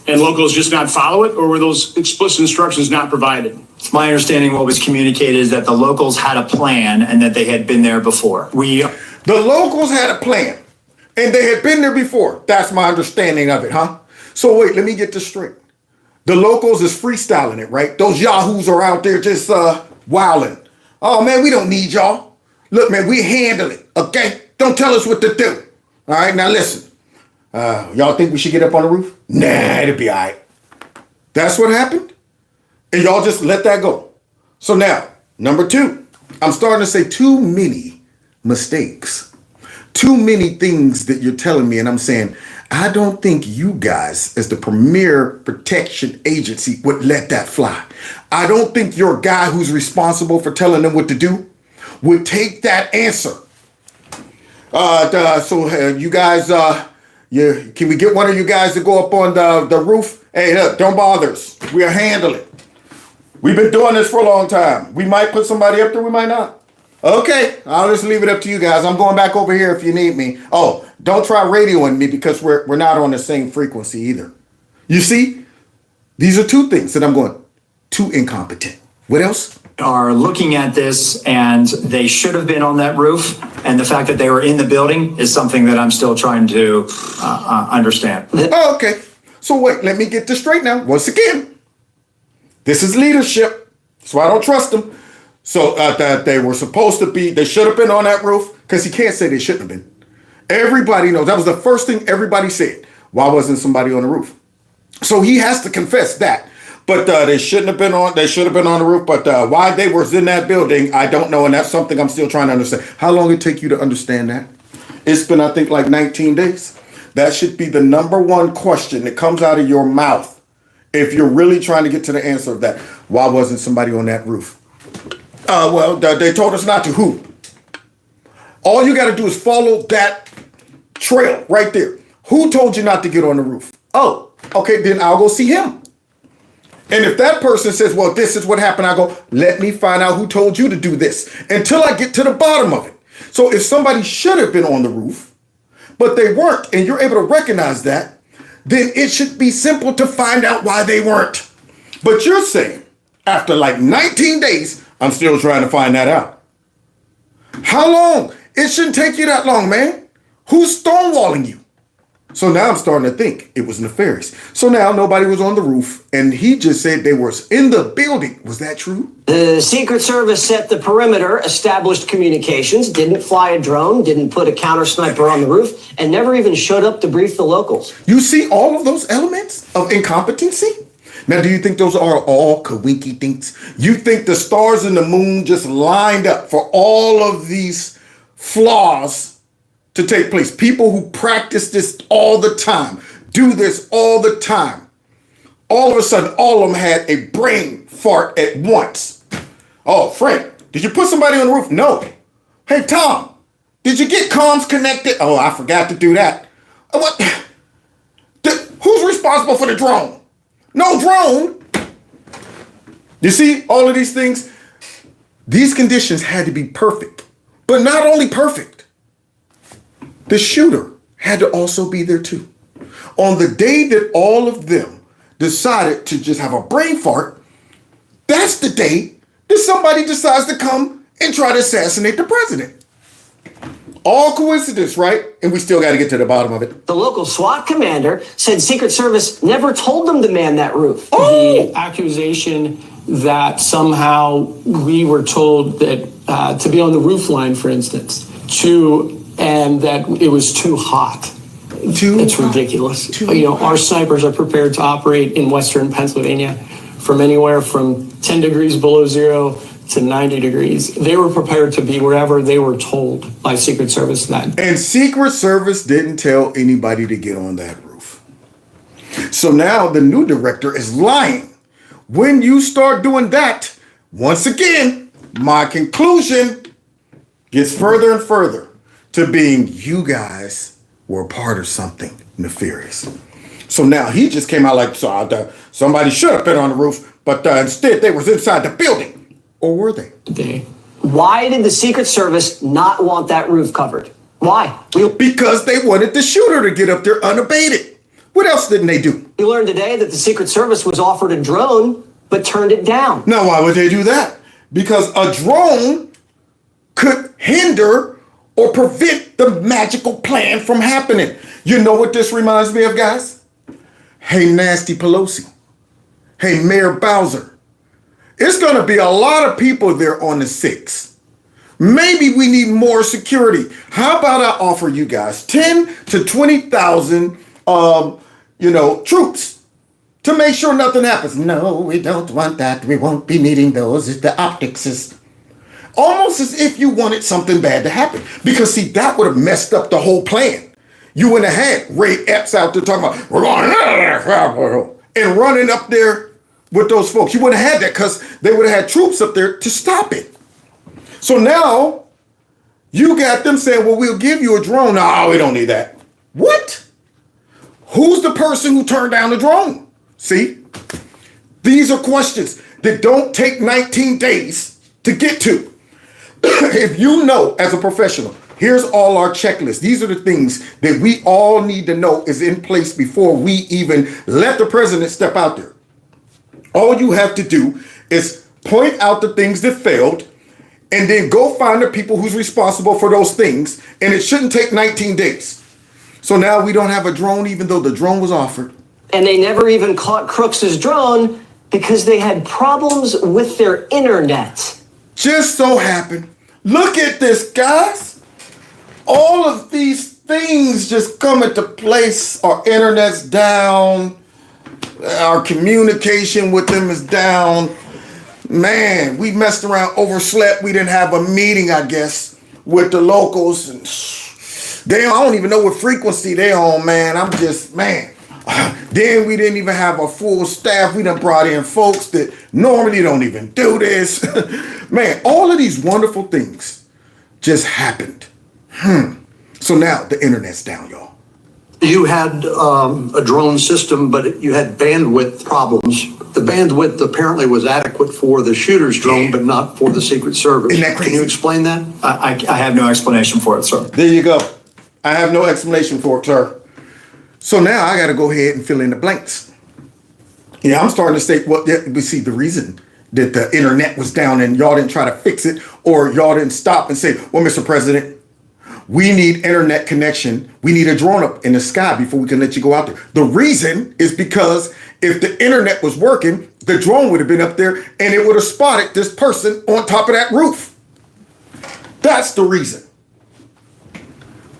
and locals just not follow it, or were those explicit instructions not provided? It's my understanding what was communicated is that the locals had a plan and that they had been there before. The locals had a plan and they had been there before. That's my understanding of it, huh? So wait, let me get this straight. The locals is freestyling it, right? Those yahoos are out there just wilding. Oh man, we don't need y'all. Look, man, we handle it, okay? Don't tell us what to do. All right, now listen. Y'all think we should get up on the roof? Nah, it'll be all right. That's what happened? And y'all just let that go. So now, number two, I'm starting to say too many mistakes. Too many things that you're telling me, and I'm saying, I don't think you guys, as the premier protection agency, would let that fly. I don't think your guy who's responsible for telling them what to do would take that answer. You guys, can we get one of you guys to go up on the roof? Hey, look, don't bother us. We'll handle it. We've been doing this for a long time. We might put somebody up there, we might not. Okay, I'll just leave it up to you guys. I'm going back over here if you need me. Oh, don't try radioing me because we're not on the same frequency either. You see, these are two things that I'm going, too incompetent. What else? Are looking at this and they should have been on that roof, and the fact that they were in the building is something that I'm still trying to understand. Oh, okay, so wait, let me get this straight now. Once again, this is leadership, so I don't trust them. So that they were supposed to be, they should have been on that roof, because he can't say they shouldn't have been. Everybody knows, that was the first thing everybody said. Why wasn't somebody on the roof? So he has to confess that. But they shouldn't have been on, they should have been on the roof, but why they were in that building, I don't know, and that's something I'm still trying to understand. How long did it take you to understand that? It's been, I think, like 19 days. That should be the number one question that comes out of your mouth if you're really trying to get to the answer of that. Why wasn't somebody on that roof? Well, they told us not to. Who? All you got to do is follow that trail right there. Who told you not to get on the roof? Oh, okay, then I'll go see him. And if that person says, well, this is what happened, I go, let me find out who told you to do this until I get to the bottom of it. So if somebody should have been on the roof, but they weren't, and you're able to recognize that, then it should be simple to find out why they weren't. But you're saying, after like 19 days, I'm still trying to find that out. How long? It shouldn't take you that long, man. Who's stonewalling you? So now I'm starting to think it was nefarious. So now nobody was on the roof, and he just said they were in the building. Was that true? The Secret Service set the perimeter, established communications, didn't fly a drone, didn't put a counter sniper on the roof, and never even showed up to brief the locals. You see all of those elements of incompetency? Now, do you think those are all kawinky things? You think the stars and the moon just lined up for all of these flaws to take place? People who practice this all the time, do this all the time. All of a sudden, all of them had a brain fart at once. Oh, Frank, did you put somebody on the roof? No. Hey, Tom, did you get comms connected? Oh, I forgot to do that. What? Who's responsible for the drone? No drone. You see, all of these things, these conditions had to be perfect. But not only perfect, the shooter had to also be there too. On the day that all of them decided to just have a brain fart, that's the day that somebody decides to come and try to assassinate the president. All coincidence, right? And we still got to get to the bottom of it. The local SWAT commander said Secret Service never told them to man that roof. The accusation that somehow we were told that to be on the roof line, for instance, and that it was too hot. It's ridiculous. Our snipers are prepared to operate in Western Pennsylvania from anywhere from 10 degrees below zero to 90 degrees. They were prepared to be wherever they were told by Secret Service then. And Secret Service didn't tell anybody to get on that roof. So now the new director is lying. When you start doing that, once again, my conclusion gets further and further to being you guys were part of something nefarious. So now he just came out like, somebody should have been on the roof, but instead they was inside the building. Or were they? Why did the Secret Service not want that roof covered? Why? Because they wanted the shooter to get up there unabated. What else didn't they do? We learned today that the Secret Service was offered a drone, but turned it down. Now, why would they do that? Because a drone could hinder or prevent the magical plan from happening. You know what this reminds me of, guys? Hey, Nasty Pelosi. Hey, Mayor Bowser. It's going to be a lot of people there on the 6th. Maybe we need more security. How about I offer you guys 10 to 20,000, troops to make sure nothing happens? No, we don't want that. We won't be needing those. It's the optics system. Almost as if you wanted something bad to happen. Because, see, that would have messed up the whole plan. You went ahead, Ray Epps out there talking about, we're going and running up there with those folks. You wouldn't have had that because they would have had troops up there to stop it. So now you got them saying, well, we'll give you a drone. No, we don't need that. What? Who's the person who turned down the drone? See, these are questions that don't take 19 days to get to. If you know as a professional, here's all our checklists. These are the things that we all need to know is in place before we even let the president step out there. All you have to do is point out the things that failed and then go find the people who's responsible for those things. And it shouldn't take 19 days. So now we don't have a drone, even though the drone was offered. And they never even caught Crooks' drone because they had problems with their internet. Just so happened. Look at this, guys. All of these things just come into place. Our internet's down. Our communication with them is down. Man, we messed around, overslept. We didn't have a meeting, I guess, with the locals. And I don't even know what frequency they're on, man. Then we didn't even have a full staff. We done brought in folks that normally don't even do this. Man, all of these wonderful things just happened. So now the internet's down, y'all. You had a drone system, but you had bandwidth problems. The bandwidth apparently was adequate for the shooter's drone, but not for the Secret Service. Isn't that crazy? Can you explain that? I have no explanation for it, sir. There you go. I have no explanation for it, sir. So now I got to go ahead and fill in the blanks. Yeah, I'm starting to say, well, we see the reason that the internet was down and y'all didn't try to fix it or y'all didn't stop and say, well, Mr. President, we need internet connection. We need a drone up in the sky before we can let you go out there. The reason is because if the internet was working, the drone would have been up there and it would have spotted this person on top of that roof. That's the reason.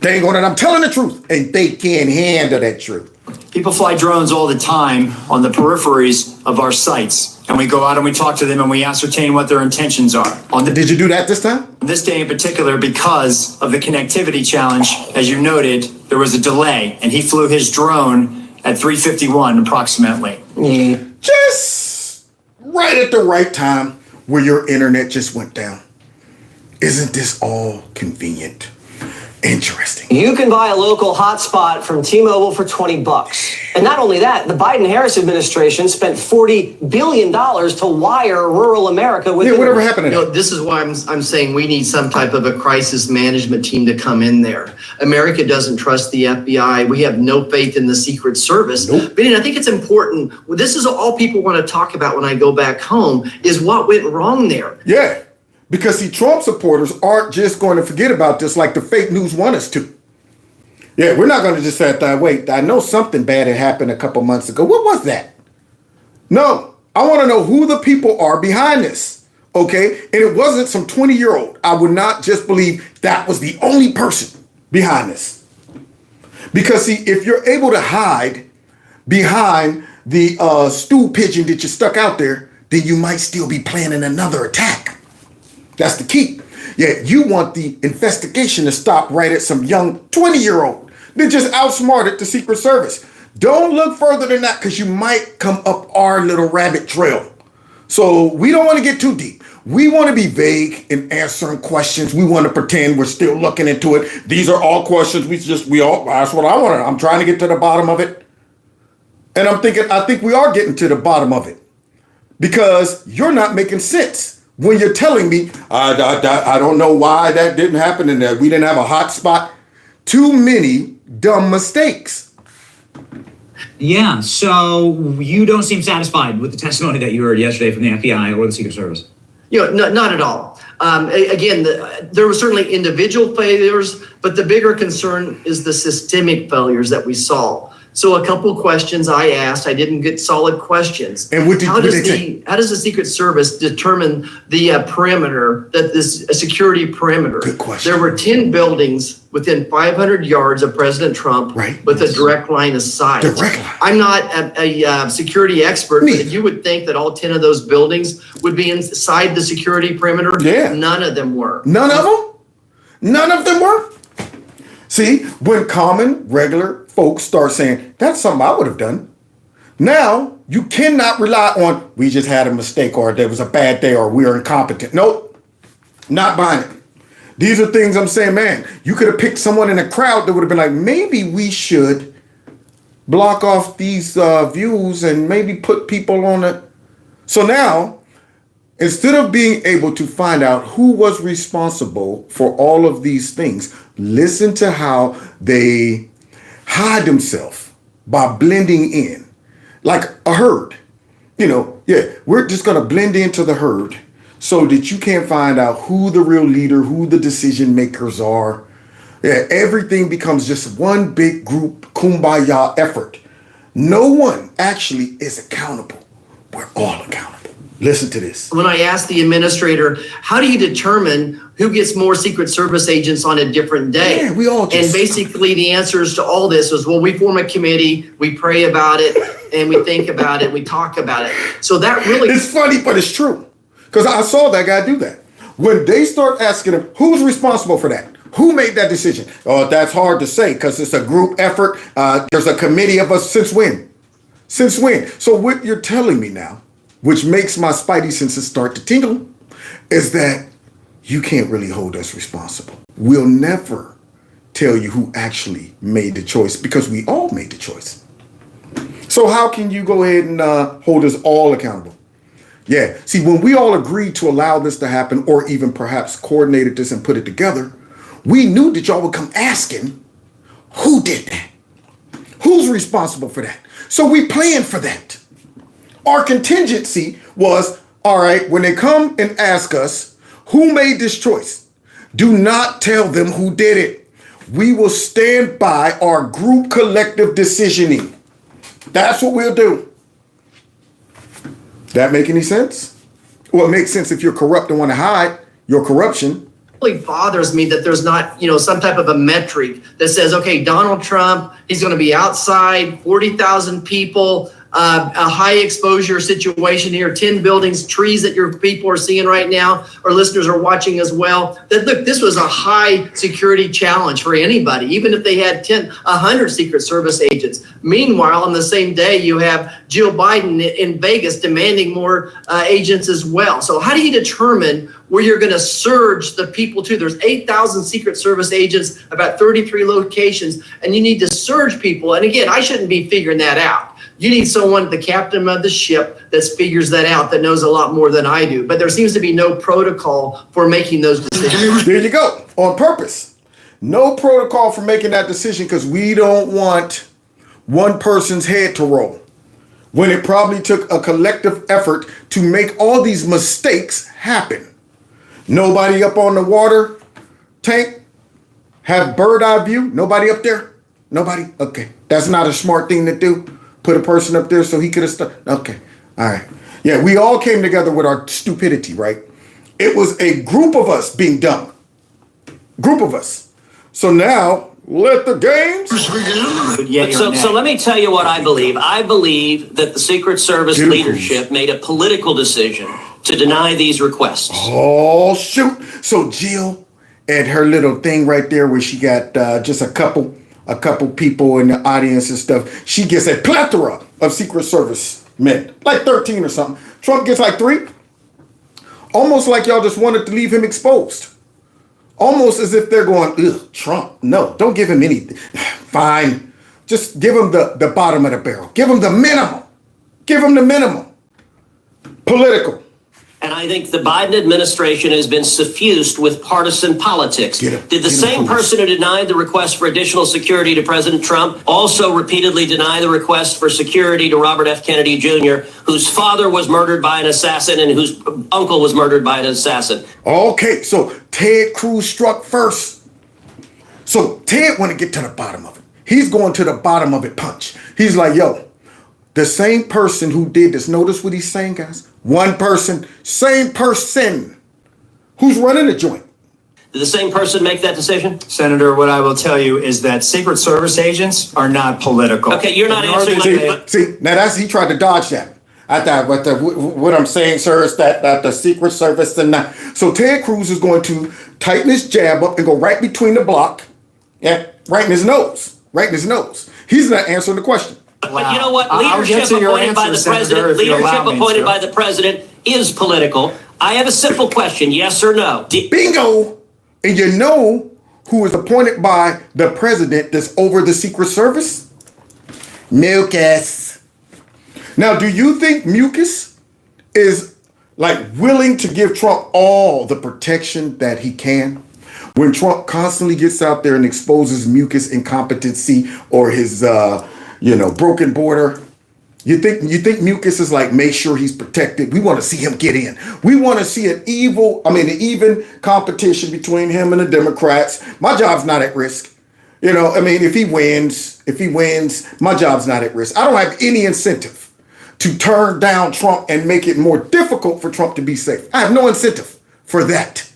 Dang on it, I'm telling the truth, and they can't handle that truth. People fly drones all the time on the peripheries of our sites. And we go out and we talk to them and we ascertain what their intentions are. Did you do that this time? On this day in particular, because of the connectivity challenge, as you noted, there was a delay and he flew his drone at 3:51 approximately. Just right at the right time where your internet just went down. Isn't this all convenient? Interesting. You can buy a local hotspot from T-Mobile for $20. And not only that, the Biden-Harris administration spent $40 billion to wire rural America with whatever happened to that? This is why I'm saying we need some type of a crisis management team to come in there. America doesn't trust the FBI. We have no faith in the Secret Service. Nope. But I think it's important. This is all people want to talk about when I go back home is what went wrong there. Yeah. Because see, Trump supporters aren't just going to forget about this like the fake news want us to. Yeah, we're not going to just say, wait, I know something bad had happened a couple months ago. What was that? No, I want to know who the people are behind this, okay? And it wasn't some 20-year-old. I would not just believe that was the only person behind this. Because see, if you're able to hide behind the stool pigeon that you stuck out there, then you might still be planning another attack. That's the key. Yeah, you want the investigation to stop right at some young 20-year-old that just outsmarted the Secret Service. Don't look further than that because you might come up our little rabbit trail. So we don't want to get too deep. We want to be vague in answering questions. We want to pretend we're still looking into it. These are all questions. That's what I want. I'm trying to get to the bottom of it. And I think we are getting to the bottom of it because you're not making sense. When you're telling me, I don't know why that didn't happen and that we didn't have a hot spot. Too many dumb mistakes. Yeah, so you don't seem satisfied with the testimony that you heard yesterday from the FBI or the Secret Service? Not at all. Again, there were certainly individual failures, but the bigger concern is the systemic failures that we saw. So a couple questions I asked, I didn't get solid questions. And how does the Secret Service determine the perimeter, that this a security perimeter? Good question. There were 10 buildings within 500 yards of President Trump with a direct line of sight. I'm not a security expert, but you would think that all 10 of those buildings would be inside the security perimeter. Yeah. None of them were. None of them? None of them were? See, when common, regular folks start saying, that's something I would have done. Now, you cannot rely on, we just had a mistake or there was a bad day or we're incompetent. Nope, not buying it. These are things I'm saying, man, you could have picked someone in a crowd that would have been like, maybe we should block off these views and maybe put people on it. So now, instead of being able to find out who was responsible for all of these things, listen to how they hide themselves by blending in like a herd. We're just going to blend into the herd so that you can't find out who the real leader, who the decision makers are. Yeah, everything becomes just one big group kumbaya effort. No one actually is accountable. We're all accountable. Listen to this. When I asked the administrator, how do you determine who gets more Secret Service agents on a different day? Yeah, we all just... And basically the answers to all this was, well, we form a committee, we pray about it, and we think about it, we talk about it. So that really... It's funny, but it's true. Because I saw that guy do that. When they start asking him, who's responsible for that? Who made that decision? Oh, that's hard to say because it's a group effort. There's a committee of us. Since when? Since when? So what you're telling me now, which makes my spidey senses start to tingle, is that you can't really hold us responsible. We'll never tell you who actually made the choice because we all made the choice. So how can you go ahead and hold us all accountable? Yeah, see, when we all agreed to allow this to happen or even perhaps coordinated this and put it together, we knew that y'all would come asking, who did that? Who's responsible for that? So we planned for that. Our contingency was, all right, when they come and ask us, who made this choice? Do not tell them who did it. we will stand by our group collective decisioning. That's what we'll do. That make any sense? Well, it makes sense if you're corrupt and want to hide your corruption. It really bothers me that there's not, some type of a metric that says, okay, Donald Trump, he's going to be outside, 40,000 people, a high exposure situation here, 10 buildings, trees that your people are seeing right now, or listeners are watching as well. That look, this was a high security challenge for anybody, even if they had 100 Secret Service agents. Meanwhile, on the same day, you have Jill Biden in Vegas demanding more agents as well. So how do you determine where you're going to surge the people to? There's 8,000 Secret Service agents, about 33 locations, and you need to surge people. And again, I shouldn't be figuring that out. You need someone, the captain of the ship, that figures that out, that knows a lot more than I do. But there seems to be no protocol for making those decisions. There you go, on purpose. No protocol for making that decision because we don't want one person's head to roll. When it probably took a collective effort to make all these mistakes happen. Nobody up on the water tank, have bird eye view. Nobody up there? Nobody? Okay. That's not a smart thing to do. Put a person up there so he could have started. Okay. All right. Yeah, we all came together with our stupidity, right? It was a group of us being dumb. Group of us. So now, let the games begin. So let me tell you what I believe. I believe that the Secret Service leadership made a political decision to deny these requests. Oh, shoot. So Jill and her little thing right there where she got just a couple people in the audience and stuff, she gets a plethora of Secret Service men, like 13 or something. Trump gets like 3. Almost like y'all just wanted to leave him exposed. Almost as if they're going, ugh, Trump, no, don't give him anything. Fine. Just give him the bottom of the barrel. Give him the minimum. Give him the minimum. Political. And I think the Biden administration has been suffused with partisan politics. Did the same person who denied the request for additional security to President Trump also repeatedly deny the request for security to Robert F. Kennedy Jr., whose father was murdered by an assassin and whose uncle was murdered by an assassin? Okay, so Ted Cruz struck first. So Ted want to get to the bottom of it. He's going to the bottom of it punch. He's like, yo, the same person who did this, notice what he's saying, guys? One person, same person. Who's running the joint? Did the same person make that decision? Senator, what I will tell you is that Secret Service agents are not political. Okay, you're not answering my... See, now he tried to dodge that. I thought what I'm saying, sir, is that the Secret Service and not. So Ted Cruz is going to tighten his jab up and go right between the block, right in his nose, He's not answering the question. But you know what? Leadership appointed by the president. By the president is political. I have a simple question: yes or no? Bingo! And you know who is appointed by the president that's over the Secret Service? Mucus. Now, do you think Mucus is like willing to give Trump all the protection that he can? When Trump constantly gets out there and exposes Mucus incompetency or his broken border, you think Mucus is like, make sure he's protected. We want to see him get in. We want to see an even competition between him and the Democrats. My job's not at risk. If he wins, my job's not at risk. I don't have any incentive to turn down Trump and make it more difficult for Trump to be safe. I have no incentive for that.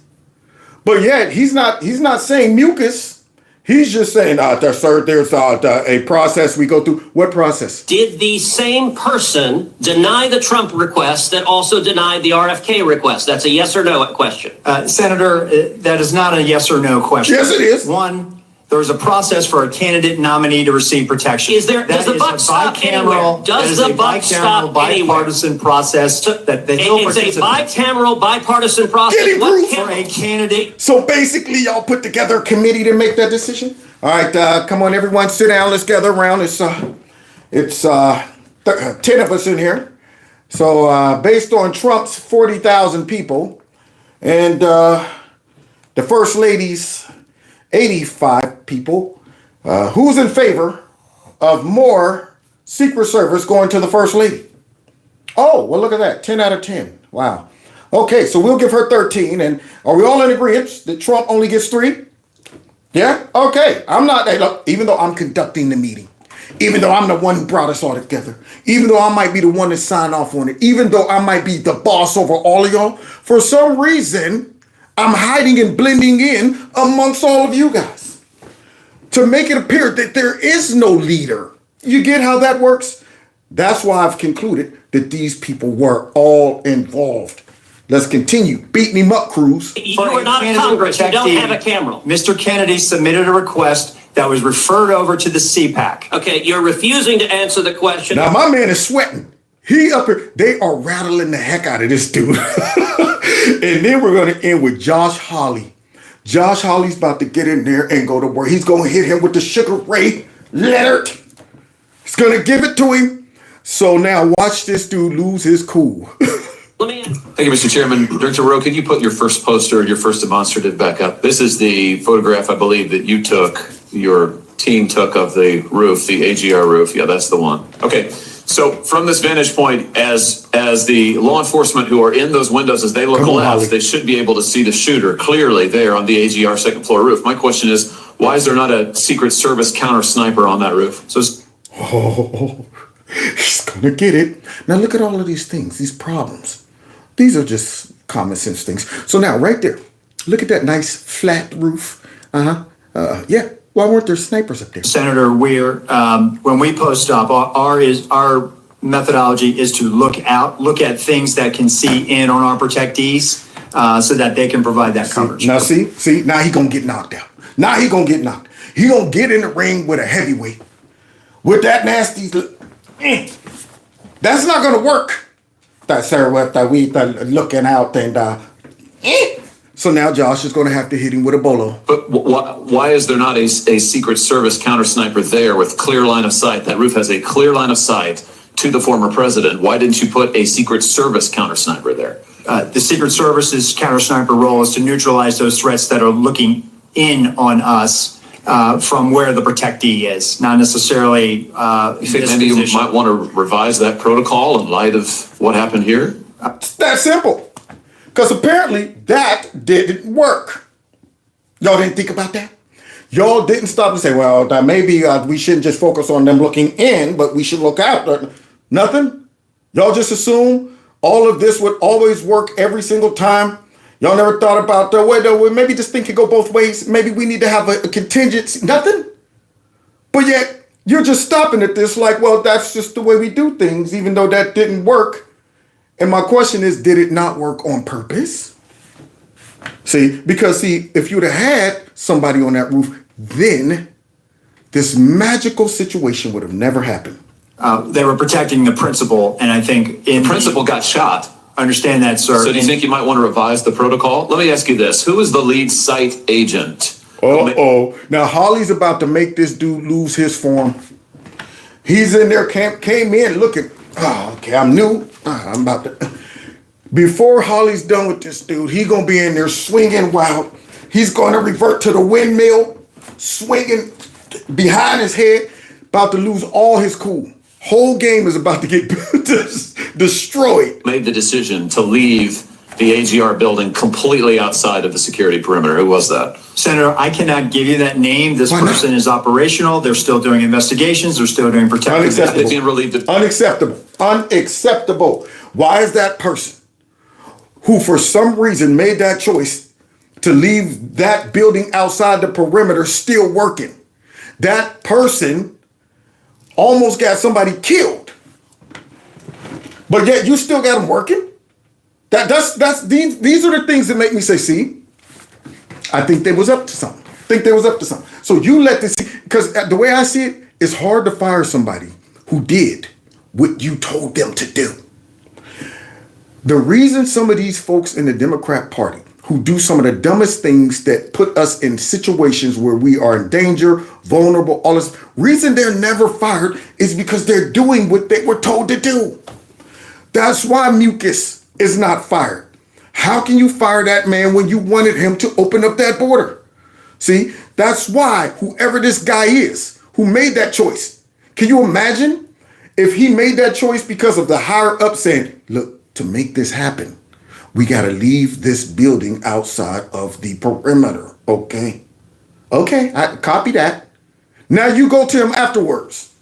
But yet he's not saying Mucus. He's just saying, there's a process we go through. What process? Did the same person deny the Trump request that also denied the RFK request? That's a yes or no question. Senator, that is not a yes or no question. Yes, it is. One, there's a process for a candidate nominee to receive protection. Does the buck stop anywhere? Does the buck stop anywhere? Bicameral bipartisan process that they will It's a bipartisan process. What for a candidate? So basically, y'all put together a committee to make that decision. All right, come on, everyone, sit down. Let's gather around. It's 10 of us in here. So based on Trump's 40,000 people and the First Lady's 85 people, who's in favor of more Secret Service going to the First Lady? Oh, well, look at that. 10 out of 10. Wow. Okay, so we'll give her 13. And are we all in agreement that Trump only gets 3? Yeah? Okay. I'm not, hey, look, even though I'm conducting the meeting, even though I'm the one who brought us all together, even though I might be the one to sign off on it, even though I might be the boss over all of y'all, for some reason, I'm hiding and blending in amongst all of you guys to make it appear that there is no leader. You get how that works? That's why I've concluded that these people were all involved. Let's continue. Beating him up, Cruz. You are not Congress. You don't have a camera. Mr. Kennedy submitted a request that was referred over to the CPAC. Okay, you're refusing to answer the question. Now, my man is sweating. He up here. They are rattling the heck out of this dude. And then we're going to end with Josh Hawley. Josh Hawley's about to get in there and go to work. He's going to hit him with the Sugar Ray Leonard. He's going to give it to him. So now watch this dude lose his cool. Thank you, Mr. Chairman. Director Rowe, could you put your first poster, your first demonstrative back up? This is the photograph, I believe, that you took, your team took of the roof, the AGR roof. Yeah, that's the one. Okay. So from this vantage point, as the law enforcement who are in those windows, as they look left, they should be able to see the shooter clearly there on the AGR second floor roof. My question is, why is there not a Secret Service counter sniper on that roof? So he's going to get it. Now look at all of these things, these problems. These are just common sense things. So now right there, look at that nice flat roof. Yeah. Why weren't there snipers up there? Senator, when we post up, our methodology is to look at things that can see in on our protectees, so that they can provide that coverage. Now see, now he gonna get knocked out. Now he gonna get knocked. He gonna get in the ring with a heavyweight, with that nasty. That's not gonna work. That sir, what we looking out and. So now Josh is going to have to hit him with a bolo. But why is there not a Secret Service counter sniper there with clear line of sight? That roof has a clear line of sight to the former president. Why didn't you put a Secret Service counter sniper there? The Secret Service's counter sniper role is to neutralize those threats that are looking in on us from where the protectee is, not necessarily. You think maybe you might want to revise that protocol in light of what happened here? It's that simple. Because apparently that didn't work. Y'all didn't think about that? Y'all didn't stop and say, well, maybe we shouldn't just focus on them looking in, but we should look out. Nothing? Y'all just assume all of this would always work every single time? Y'all never thought about, maybe this thing could go both ways. Maybe we need to have a contingency. Nothing? But yet, you're just stopping at this like, well, that's just the way we do things, even though that didn't work. And my question is, did it not work on purpose? Because if you'd have had somebody on that roof, then this magical situation would have never happened. They were protecting the principal, and I think the principal got shot. Understand that, sir. So do you think you might want to revise the protocol? Let me ask you this. Who is the lead site agent? Now Hawley's about to make this dude lose his form. He's in there, came in looking, okay, I'm new. I'm about to. Before Hawley's done with this dude, he's going to be in there swinging wild. He's going to revert to the windmill, swinging behind his head, about to lose all his cool. Whole game is about to get destroyed. Made the decision to leave the AGR building completely outside of the security perimeter. Who was that? Senator, I cannot give you that name. This person is operational. They're still doing investigations. They're still doing protective. Unacceptable. Why is that person who for some reason made that choice to leave that building outside the perimeter still working? That person almost got somebody killed. But yet you still got them working? These are the things that make me say, see, I think they was up to something. So you let this, because the way I see it, it's hard to fire somebody who did what you told them to do. The reason some of these folks in the Democrat Party who do some of the dumbest things that put us in situations where we are in danger, vulnerable, all this, reason they're never fired is because they're doing what they were told to do. That's why Mucus is not fired. How can you fire that man when you wanted him to open up that border? See, that's why whoever this guy is who made that choice, can you imagine if he made that choice because of the higher up saying, look, to make this happen, we got to leave this building outside of the perimeter, okay? Okay, I copy that. Now you go to him afterwards.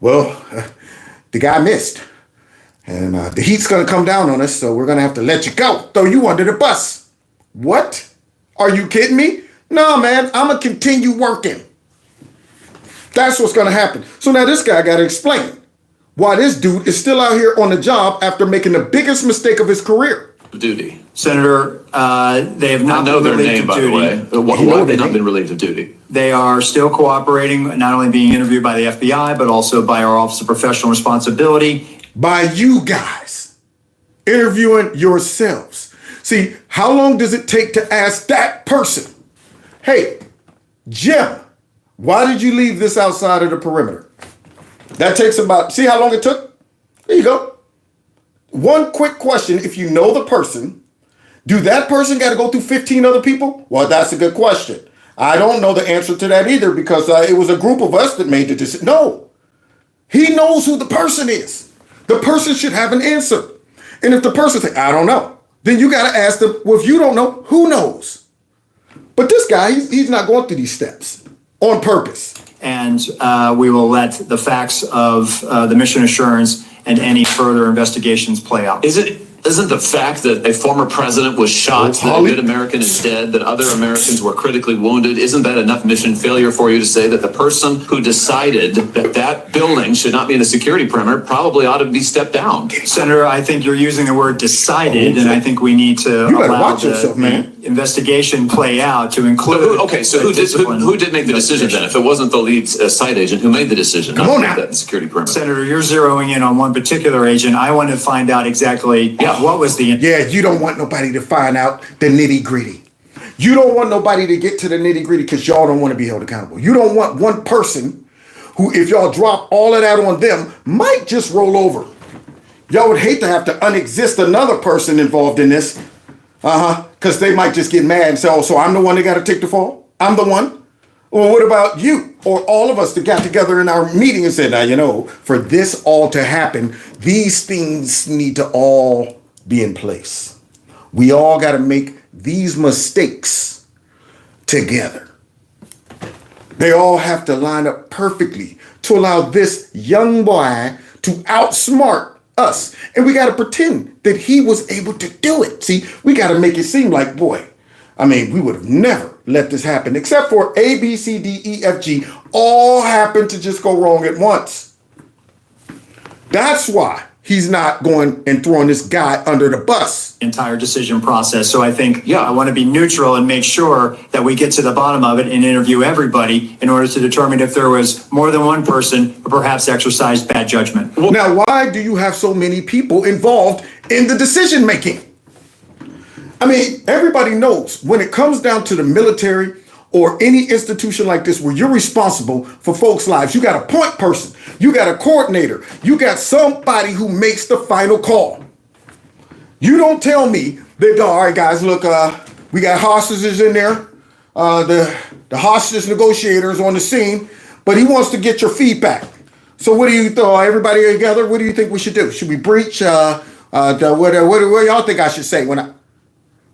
Well, the guy missed. And the heat's going to come down on us, so we're going to have to let you go. Throw you under the bus. What? Are you kidding me? No, man, I'm going to continue working. That's what's going to happen. So now this guy got to explain why this dude is still out here on the job after making the biggest mistake of his career. Duty. Senator, they have not I know been their relieved name, of by the duty. way. Why have they not been relieved of duty? They are still cooperating, not only being interviewed by the FBI, but also by our Office of Professional Responsibility. By you guys interviewing yourselves. See, how long does it take to ask that person, hey, Jim, why did you leave this outside of the perimeter? That takes about, see how long it took? There you go. One quick question, if you know the person, do that person got to go through 15 other people? Well, that's a good question. I don't know the answer to that either because it was a group of us that made the decision. No, he knows who the person is. The person should have an answer. And if the person says, I don't know, then you got to ask them, well, if you don't know, who knows? But this guy, he's not going through these steps on purpose. And we will let the facts of the mission assurance and any further investigations play out. Isn't the fact that a former president was shot, that a good American is dead, that other Americans were critically wounded, isn't that enough mission failure for you to say that the person who decided that that building should not be in the security perimeter probably ought to be stepped down? Senator, I think you're using the word decided, and I think we need to allow the investigation play out to include. Who did make the decision then? If it wasn't the lead site agent, who made the decision not to put that in the security perimeter? Senator, you're zeroing in on one particular agent. I want to find out exactly what was the. Yeah, you don't want nobody to find out the nitty gritty. You don't want nobody to get to the nitty gritty because y'all don't want to be held accountable. You don't want one person who, if y'all drop all of that on them, might just roll over. Y'all would hate to have to unexist another person involved in this. Because they might just get mad and say, oh, so I'm the one that got to take the fall? I'm the one? Well, what about you or all of us that got together in our meeting and said, now, you know, for this all to happen, these things need to all be in place. We all got to make these mistakes together. They all have to line up perfectly to allow this young boy to outsmart us. And we got to pretend that he was able to do it. See, we got to make it seem like, boy, I mean, we would have never let this happen except for A, B, C, D, E, F, G all happened to just go wrong at once. That's why he's not going and throwing this guy under the bus. Entire decision process. So I think, I want to be neutral and make sure that we get to the bottom of it and interview everybody in order to determine if there was more than one person who perhaps exercised bad judgment. Now, why do you have so many people involved in the decision making? I mean, everybody knows when it comes down to the military or any institution like this where you're responsible for folks' lives, you got a point person, you got a coordinator, you got somebody who makes the final call. You don't tell me that, all right, guys, look, we got hostages in there, the hostage negotiator is on the scene, but he wants to get your feedback. So what do you throw everybody together? What do you think we should do? Should we breach? What y'all think I should say?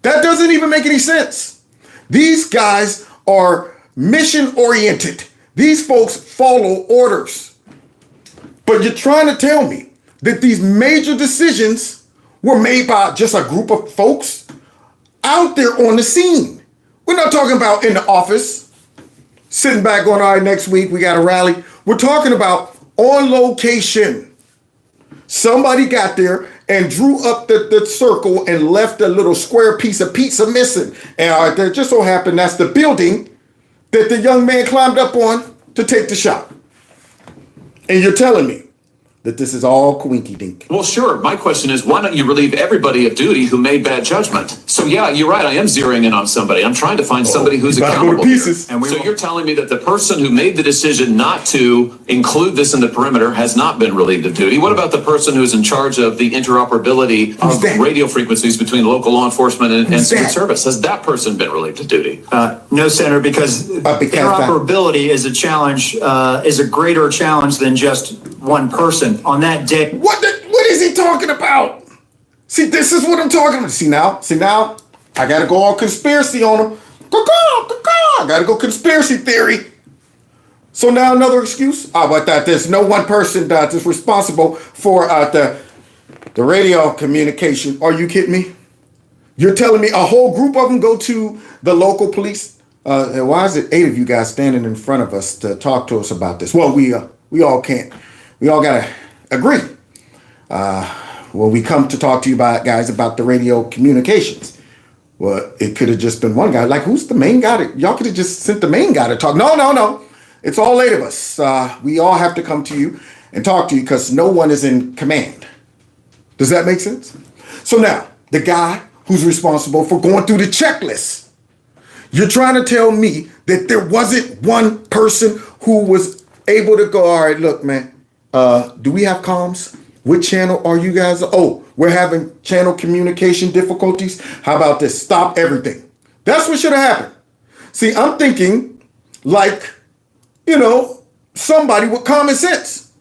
That doesn't even make any sense. These guys are mission oriented. These folks follow orders. But you're trying to tell me that these major decisions were made by just a group of folks out there on the scene. We're not talking about in the office, sitting back going, all right, next week we got a rally. We're talking about on location. Somebody got there and drew up the circle and left a little square piece of pizza missing. And it just so happened that's the building that the young man climbed up on to take the shot. And you're telling me that this is all coinky dink. Well, sure. My question is, why don't you relieve everybody of duty who made bad judgment? So yeah, you're right. I am zeroing in on somebody. I'm trying to find somebody who's accountable. And so you're telling me that the person who made the decision not to include this in the perimeter has not been relieved of duty. What about the person who's in charge of the interoperability of radio frequencies between local law enforcement and Secret Service? Has that person been relieved of duty? No, Senator, because interoperability is a challenge, is a greater challenge than just one person. On that day. What is he talking about? See, this is what I'm talking about. See now, I got to go all conspiracy on him. I gotta go conspiracy theory. So now another excuse? How about that? There's no one person that is responsible for the radio communication. Are you kidding me? You're telling me a whole group of them go to the local police? Why is it 8 of you guys standing in front of us to talk to us about this? Well, we all can't. We all gotta agree. When we come to talk to you about the radio communications. Well, it could have just been one guy. Like, who's the main guy? Y'all could have just sent the main guy to talk. No. It's all 8 of us. We all have to come to you and talk to you because no one is in command. Does that make sense? So now, the guy who's responsible for going through the checklist, you're trying to tell me that there wasn't one person who was able to go, all right, look, man, do we have comms? What channel are you guys? Oh, we're having channel communication difficulties. How about this? Stop everything. That's what should have happened. See, I'm thinking like, somebody with common sense.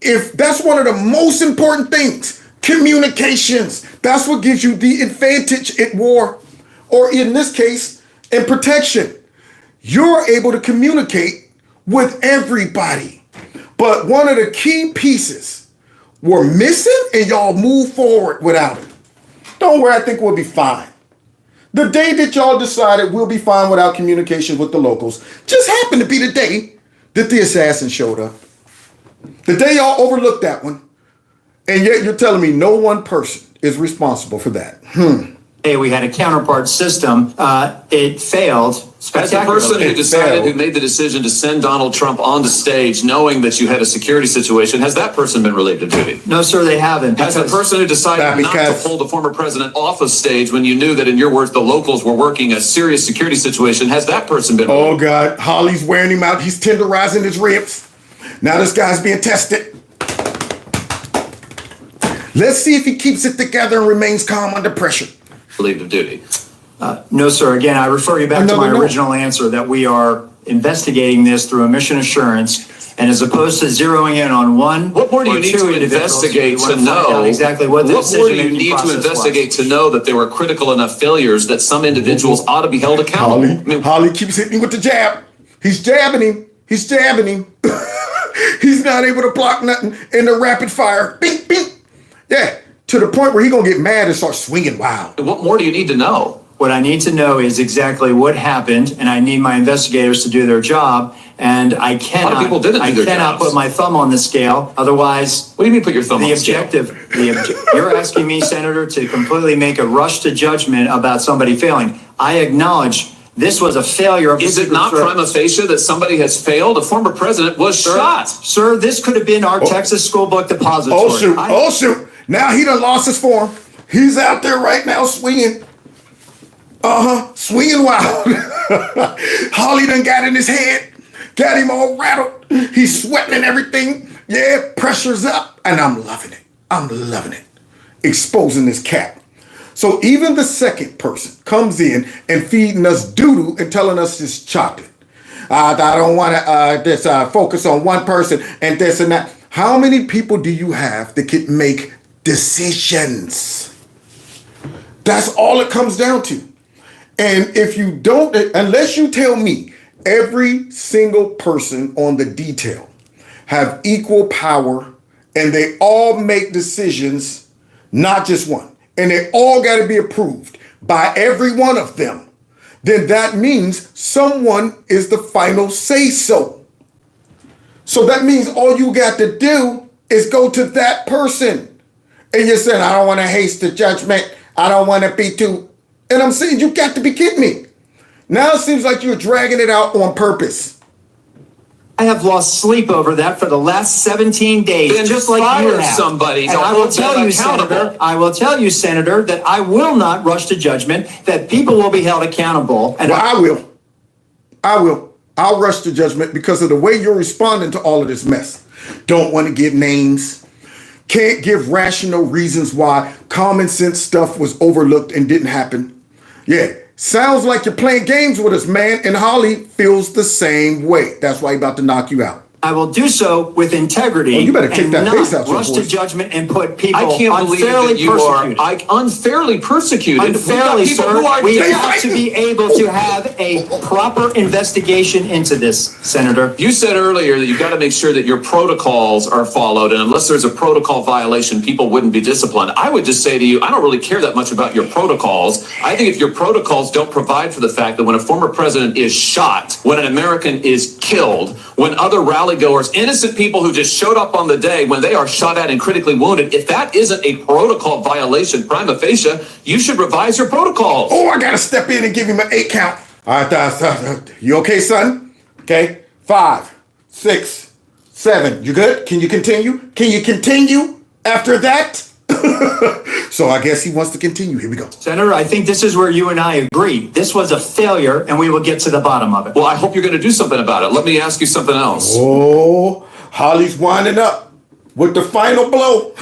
If that's one of the most important things, communications, that's what gives you the advantage at war, or in this case, in protection. You're able to communicate with everybody. But one of the key pieces were missing and y'all move forward without it. Don't worry, I think we'll be fine. The day that y'all decided we'll be fine without communication with the locals just happened to be the day that the assassin showed up. The day y'all overlooked that one, and yet you're telling me no one person is responsible for that. Hey, we had a counterpart system. It failed As the person who made the decision to send Donald Trump on the stage, knowing that you had a security situation, has that person been relieved of duty? No, sir, they haven't. As the person who decided not to pull the former president off of stage when you knew that, in your words, the locals were working a serious security situation, has that person been relieved? Oh, God. Hawley's wearing him out. He's tenderizing his ribs. Now this guy's being tested. Let's see if he keeps it together and remains calm under pressure. Relieved of duty. No, sir. Again, I refer you back to my original answer that we are investigating this through a mission assurance, and as opposed to zeroing in on one. What more do you need to investigate to know exactly what the What more do you need to investigate to know that there were critical enough failures that some individuals ought to be held accountable? Hawley keeps hitting him with the jab. He's jabbing him. He's jabbing him. He's not able to block nothing in the rapid fire. Bing, bing. Yeah, to the point where he's going to get mad and start swinging wild. What more do you need to know? What I need to know is exactly what happened, and I need my investigators to do their job. And I cannot. A lot of people didn't do their cannot jobs. put my thumb on the scale. Otherwise, what do you mean put your thumb on the scale? You're asking me, Senator, to completely make a rush to judgment about somebody failing. I acknowledge this was a failure of. Is it not prima facie that somebody has failed? A former president was shot. Sir, this could have been our Texas school book depository. Oh shoot! Now he done lost his form. He's out there right now swinging. Swinging wild. Hawley done got in his head, got him all rattled. He's sweating and everything. Yeah, pressure's up, and I'm loving it. I'm loving it. Exposing this cat. So even the second person comes in and feeding us doo-doo and telling us this chocolate. I don't want to focus on one person and this and that. How many people do you have that can make decisions? That's all it comes down to. And if you don't, unless you tell me every single person on the detail have equal power and they all make decisions, not just one, and they all got to be approved by every one of them, then that means someone is the final say-so. So that means all you got to do is go to that person. And you're saying, I don't want to haste the judgment. I don't want to be too... And I'm saying, you got to be kidding me. Now it seems like you're dragging it out on purpose. I have lost sleep over that for the last 17 days, Then just like you have. somebody And to I will hold tell them you, accountable. Senator, I will tell you, Senator, that I will not rush to judgment, that people will be held accountable. And I will. I'll rush to judgment because of the way you're responding to all of this mess. Don't want to give names. Can't give rational reasons why common sense stuff was overlooked and didn't happen. Yeah, sounds like you're playing games with us, man. And Hawley feels the same way. That's why he's about to knock you out. I will do so with integrity. Oh, you better kick and that not face out your rush to voice. judgment and put people I can't believe unfairly that you are persecuted. unfairly persecuted. Unfairly, We've got people sir. who are We dead. have to be able to have a proper investigation into this, Senator. You said earlier that you've got to make sure that your protocols are followed, and unless there's a protocol violation, people wouldn't be disciplined. I would just say to you, I don't really care that much about your protocols. I think if your protocols don't provide for the fact that when a former president is shot, when an American is killed, when other rally goers, innocent people who just showed up on the day, when they are shot at and critically wounded, if that isn't a protocol violation prima facie, you should revise your protocols. Oh, I got to step in and give him an 8 count. All right, you okay, son? Okay, 5, 6, 7. You good? Can you continue? Can you continue after that? So I guess he wants to continue. Here we go. Senator, I think this is where you and I agree. This was a failure, and we will get to the bottom of it. Well, I hope you're going to do something about it. Let me ask you something else. Oh, Hawley's winding up with the final blow.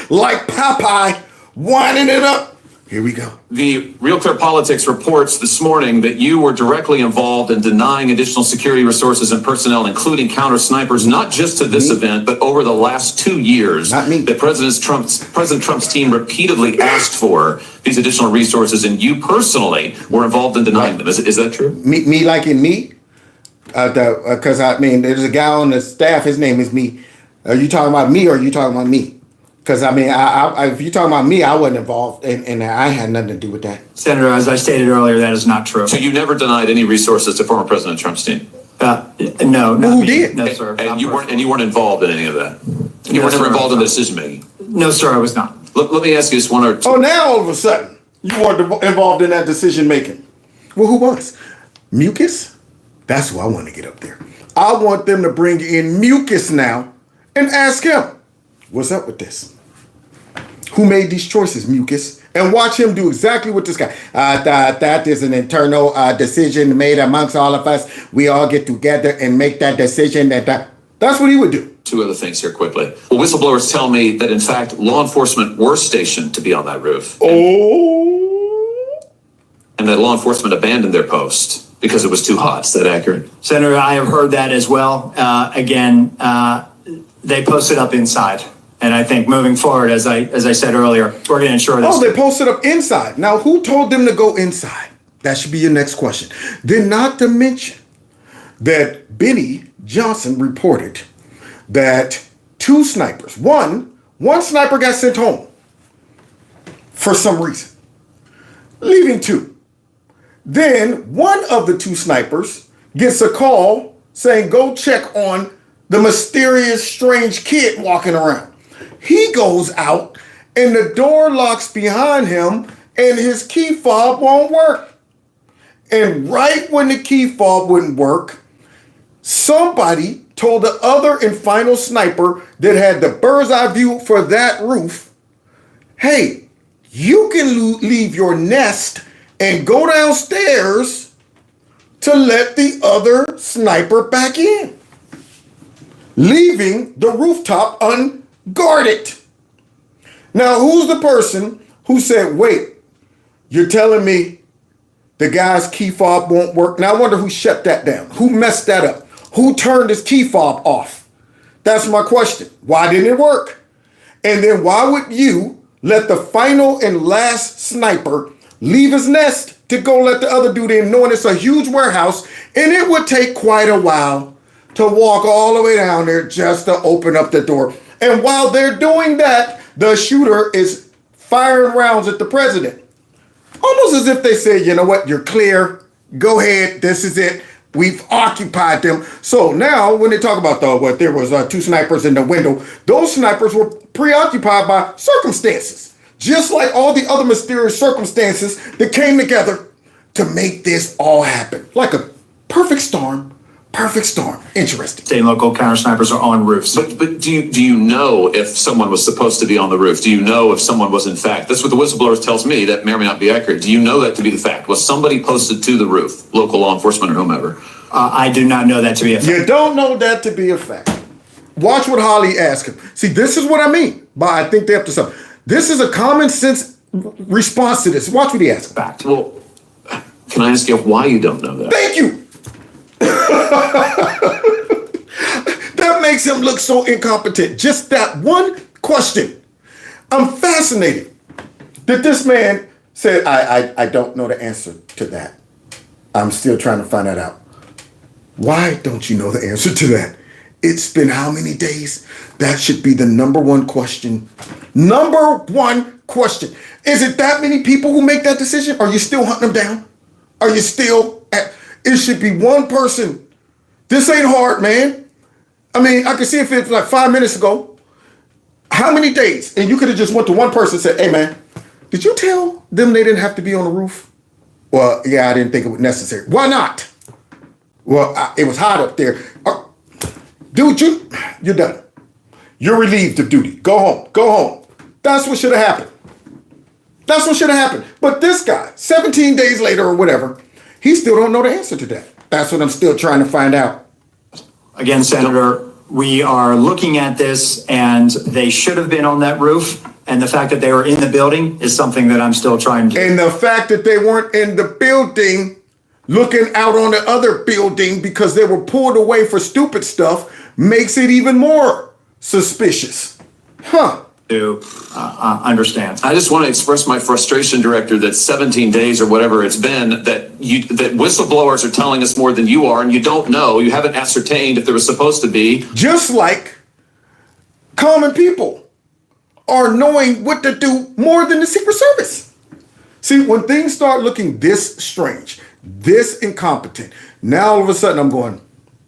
Like Popeye, winding it up. Here we go. The Real Clear Politics reports this morning that you were directly involved in denying additional security resources and personnel, including counter snipers, not just to this event, but over the last 2 years. Not me. That President Trump's team repeatedly asked for these additional resources, and you personally were involved in denying them. Is that true? Me liking me? Because I mean, there's a guy on the staff. His name is Me. Are you talking about me, or are you talking about me? Because I mean, if you're talking about me, I wasn't involved, and I had nothing to do with that. Senator, as I stated earlier, that is not true. So you never denied any resources to former President Trump's team? No. Who did? No, sir. And you weren't involved in any of that. You were never involved in the decision making. No, sir, I was not. Let me ask you just one or two. Oh, now all of a sudden you weren't involved in that decision making. Well, who was? Mucus? That's who I want to get up there. I want them to bring in Mucus now and ask him, what's up with this? Who made these choices, Mucus? And watch him do exactly what this guy. That is an internal decision made amongst all of us. We all get together and make that decision. That's what he would do. Two other things here quickly. Well, whistleblowers tell me that, in fact, law enforcement were stationed to be on that roof. Oh. And that law enforcement abandoned their post because it was too hot. Is that accurate? Senator, I have heard that as well. Again, they posted up inside. And I think moving forward, as I said earlier, we're going to ensure that. Oh, they posted up inside. Now, who told them to go inside? That should be your next question. Then not to mention that Benny Johnson reported that 2 snipers, one sniper got sent home for some reason, leaving 2. Then one of the 2 snipers gets a call saying, go check on the mysterious strange kid walking around. He goes out and the door locks behind him and his key fob won't work. And right when the key fob wouldn't work, somebody told the other and final sniper that had the bird's eye view for that roof, hey, you can leave your nest and go downstairs to let the other sniper back in, leaving the rooftop unguarded. Now, who's the person who said, wait, you're telling me the guy's key fob won't work? Now, I wonder who shut that down. Who messed that up? Who turned his key fob off? That's my question. Why didn't it work? And then why would you let the final and last sniper leave his nest to go let the other dude in, knowing it's a huge warehouse and it would take quite a while to walk all the way down there just to open up the door? And while they're doing that, the shooter is firing rounds at the president. Almost as if they say, you know what, you're clear. Go ahead. This is it. We've occupied them. So now when they talk about there was 2 snipers in the window, those snipers were preoccupied by circumstances, just like all the other mysterious circumstances that came together to make this all happen. Like a perfect storm. Perfect storm. Interesting. State and local counter snipers are on roofs. But do you know if someone was supposed to be on the roof? Do you know if someone was in fact? That's what the whistleblower tells me. That may or may not be accurate. Do you know that to be the fact? Was somebody posted to the roof, local law enforcement or whomever? I do not know that to be a fact. You don't know that to be a fact. Watch what Hawley asked him. See, this is what I mean by I think they're up to something. This is a common sense response to this. Watch what he asked him. Fact. Well, can I ask you why you don't know that? Thank you. makes him look so incompetent? Just that one question. I'm fascinated that this man said, I don't know the answer to that. I'm still trying to find that out. Why don't you know the answer to that? It's been how many days? That should be the number one question. Number one question. Is it that many people who make that decision? Are you still hunting them down? Are you still at, it should be one person. This ain't hard, man. I mean, I could see if it's like 5 minutes ago. How many days? And you could have just went to one person and said, hey man, did you tell them they didn't have to be on the roof? Well, yeah, I didn't think it was necessary. Why not? Well, it was hot up there. Dude, you're done. You're relieved of duty. Go home. Go home. That's what should have happened. That's what should have happened. But this guy, 17 days later or whatever, he still don't know the answer to that. That's what I'm still trying to find out. Again, Senator, we are looking at this and they should have been on that roof. And the fact that they were in the building is something that I'm still trying to. And the fact that they weren't in the building, looking out on the other building because they were pulled away for stupid stuff, makes it even more suspicious. Huh. To understand. I just want to express my frustration, Director, that 17 days or whatever it's been, that whistleblowers are telling us more than you are, and you don't know, you haven't ascertained if there was supposed to be. Just like common people are knowing what to do more than the Secret Service. See, when things start looking this strange, this incompetent, now all of a sudden I'm going,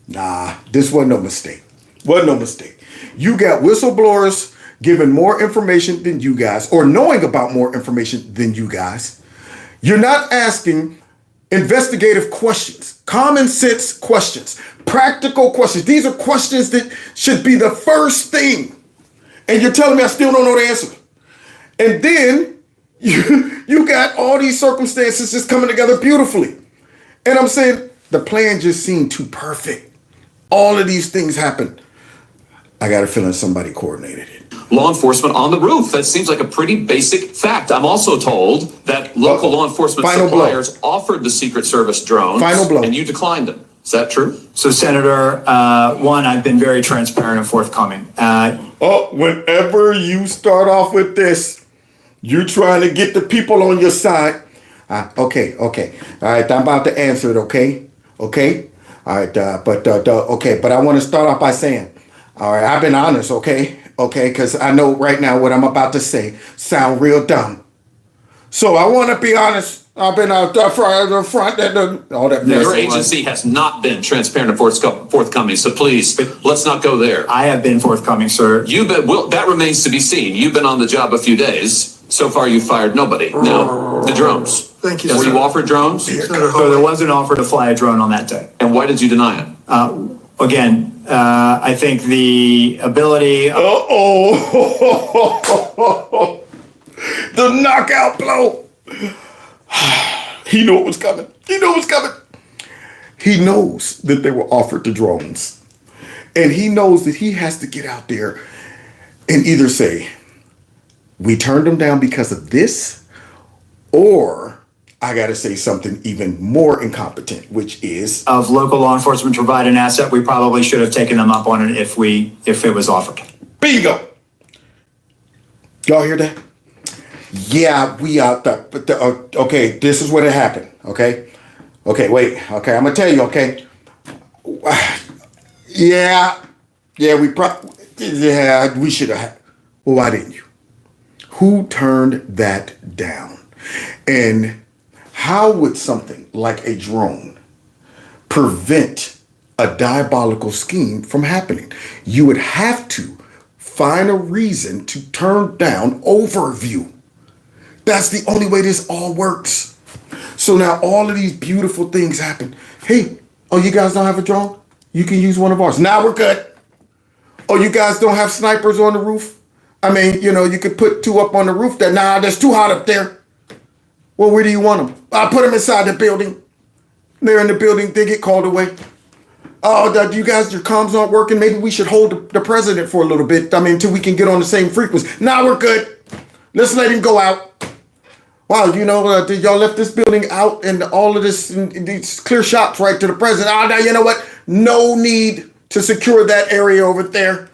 nah, this wasn't no mistake. Wasn't no mistake. You got whistleblowers giving more information than you guys, or knowing about more information than you guys. You're not asking investigative questions, common sense questions, practical questions. These are questions that should be the first thing. And you're telling me I still don't know the answer. And then you got all these circumstances just coming together beautifully. And I'm saying the plan just seemed too perfect. All of these things happened. I got a feeling somebody coordinated it. Law enforcement on the roof. That seems like a pretty basic fact. I'm also told that local law enforcement suppliers offered the Secret Service drones and you declined them. Is that true? So, Senator, one, I've been very transparent and forthcoming. Whenever you start off with this, you're trying to get the people on your side. Okay. All right, I'm about to answer it, okay? Okay? All right, but I want to start off by saying, all right, I've been honest, okay? Okay, because I know right now what I'm about to say sound real dumb. So I want to be honest. I've been out the front and all that. Your agency has not been transparent and forthcoming, so please, let's not go there. I have been forthcoming, sir. That remains to be seen. You've been on the job a few days. So far, you've fired nobody. Now, the drones. Thank you, Were sir. you offered drones? So there was an offer to fly a drone on that day. And why did you deny it? Again, I think the ability. The knockout blow. He knew it was coming. He knows that they were offered the drones. And he knows that he has to get out there and either say, we turned them down because of this, or I got to say something even more incompetent, which is of local law enforcement to provide an asset. We probably should have taken them up on it if it was offered. Bingo. Y'all hear that? Yeah, we out there. But okay, this is what had happened. Okay, wait. Okay, I'm gonna tell you. Okay. Yeah, we should have. Well, why didn't you? Who turned that down? And how would something like a drone prevent a diabolical scheme from happening? You would have to find a reason to turn down overview. That's the only way this all works. So now all of these beautiful things happen. Hey, you guys don't have a drone? You can use one of ours. Now we're good. You guys don't have snipers on the roof? I mean, you could put 2 up on the roof. That's too hot up there. Well, where do you want them? I put them inside the building. They're in the building. They get called away. You guys, your comms aren't working. Maybe we should hold the president for a little bit. Until we can get on the same frequency. Now we're good. Let's let him go out. Wow, y'all left this building out and all of this, and these clear shots right to the president. Now you know what? No need to secure that area over there.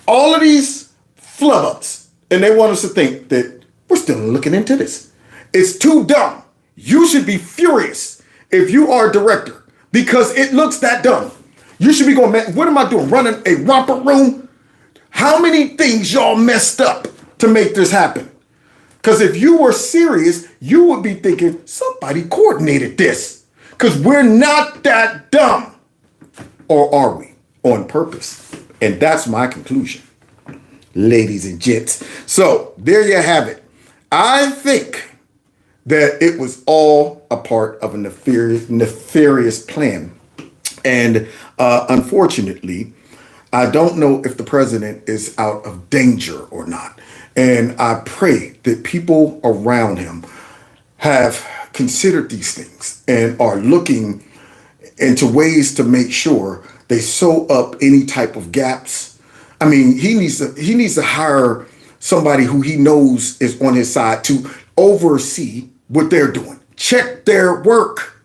All of these flub-ups, and they want us to think that we're still looking into this. It's too dumb. You should be furious if you are a director because it looks that dumb. You should be going, man, what am I doing? Running a romper room? How many things y'all messed up to make this happen? Because if you were serious, you would be thinking somebody coordinated this. Because we're not that dumb. Or are we? On purpose. And that's my conclusion, ladies and gents. So there you have it. I think that it was all a part of a nefarious plan. And unfortunately, I don't know if the president is out of danger or not. And I pray that people around him have considered these things and are looking into ways to make sure they sew up any type of gaps. I mean, he needs to hire somebody who he knows is on his side to oversee what they're doing. Check their work.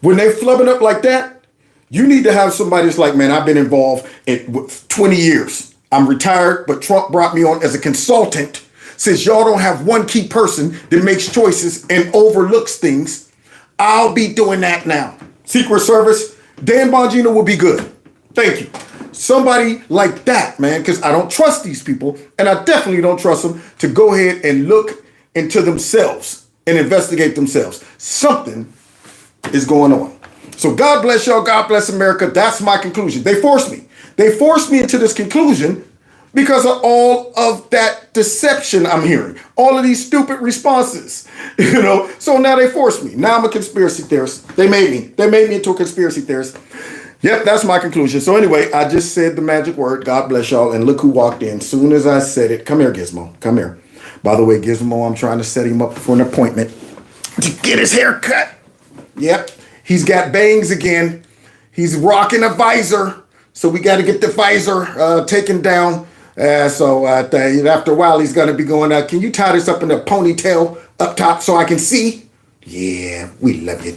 When they're flubbing up like that, you need to have somebody that's like, man, I've been involved in 20 years. I'm retired, but Trump brought me on as a consultant. Since y'all don't have one key person that makes choices and overlooks things, I'll be doing that now. Secret Service, Dan Bongino will be good. Thank you. Somebody like that, man, because I don't trust these people, and I definitely don't trust them to go ahead and look into themselves and investigate themselves. Something is going on. So God bless y'all. God bless America. That's my conclusion. They forced me. They forced me into this conclusion because of all of that deception I'm hearing. All of these stupid responses, So now they forced me. Now I'm a conspiracy theorist. They made me. They made me into a conspiracy theorist. Yep, that's my conclusion. So anyway, I just said the magic word. God bless y'all. And look who walked in. Soon as I said it. Come here, Gizmo. Come here. By the way, Gizmo, I'm trying to set him up for an appointment to get his hair cut. Yep. He's got bangs again. He's rocking a visor. So we got to get the visor taken down. So after a while, he's going to be going, can you tie this up in a ponytail up top so I can see? Yeah, we love you.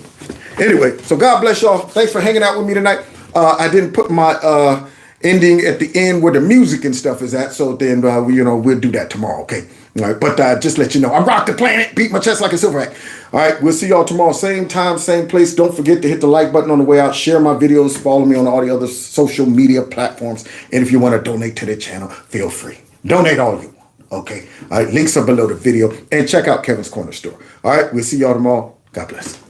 Anyway, so God bless y'all. Thanks for hanging out with me tonight. I didn't put my ending at the end where the music and stuff is at. So then, we'll do that tomorrow. Okay. All right. But just let you know, I rock the planet, beat my chest like a silverback. All right. We'll see y'all tomorrow. Same time, same place. Don't forget to hit the like button on the way out. Share my videos. Follow me on all the other social media platforms. And if you want to donate to the channel, feel free. Donate all you want. Okay. All right. Links are below the video. And check out Kevin's Corner Store. All right. We'll see y'all tomorrow. God bless.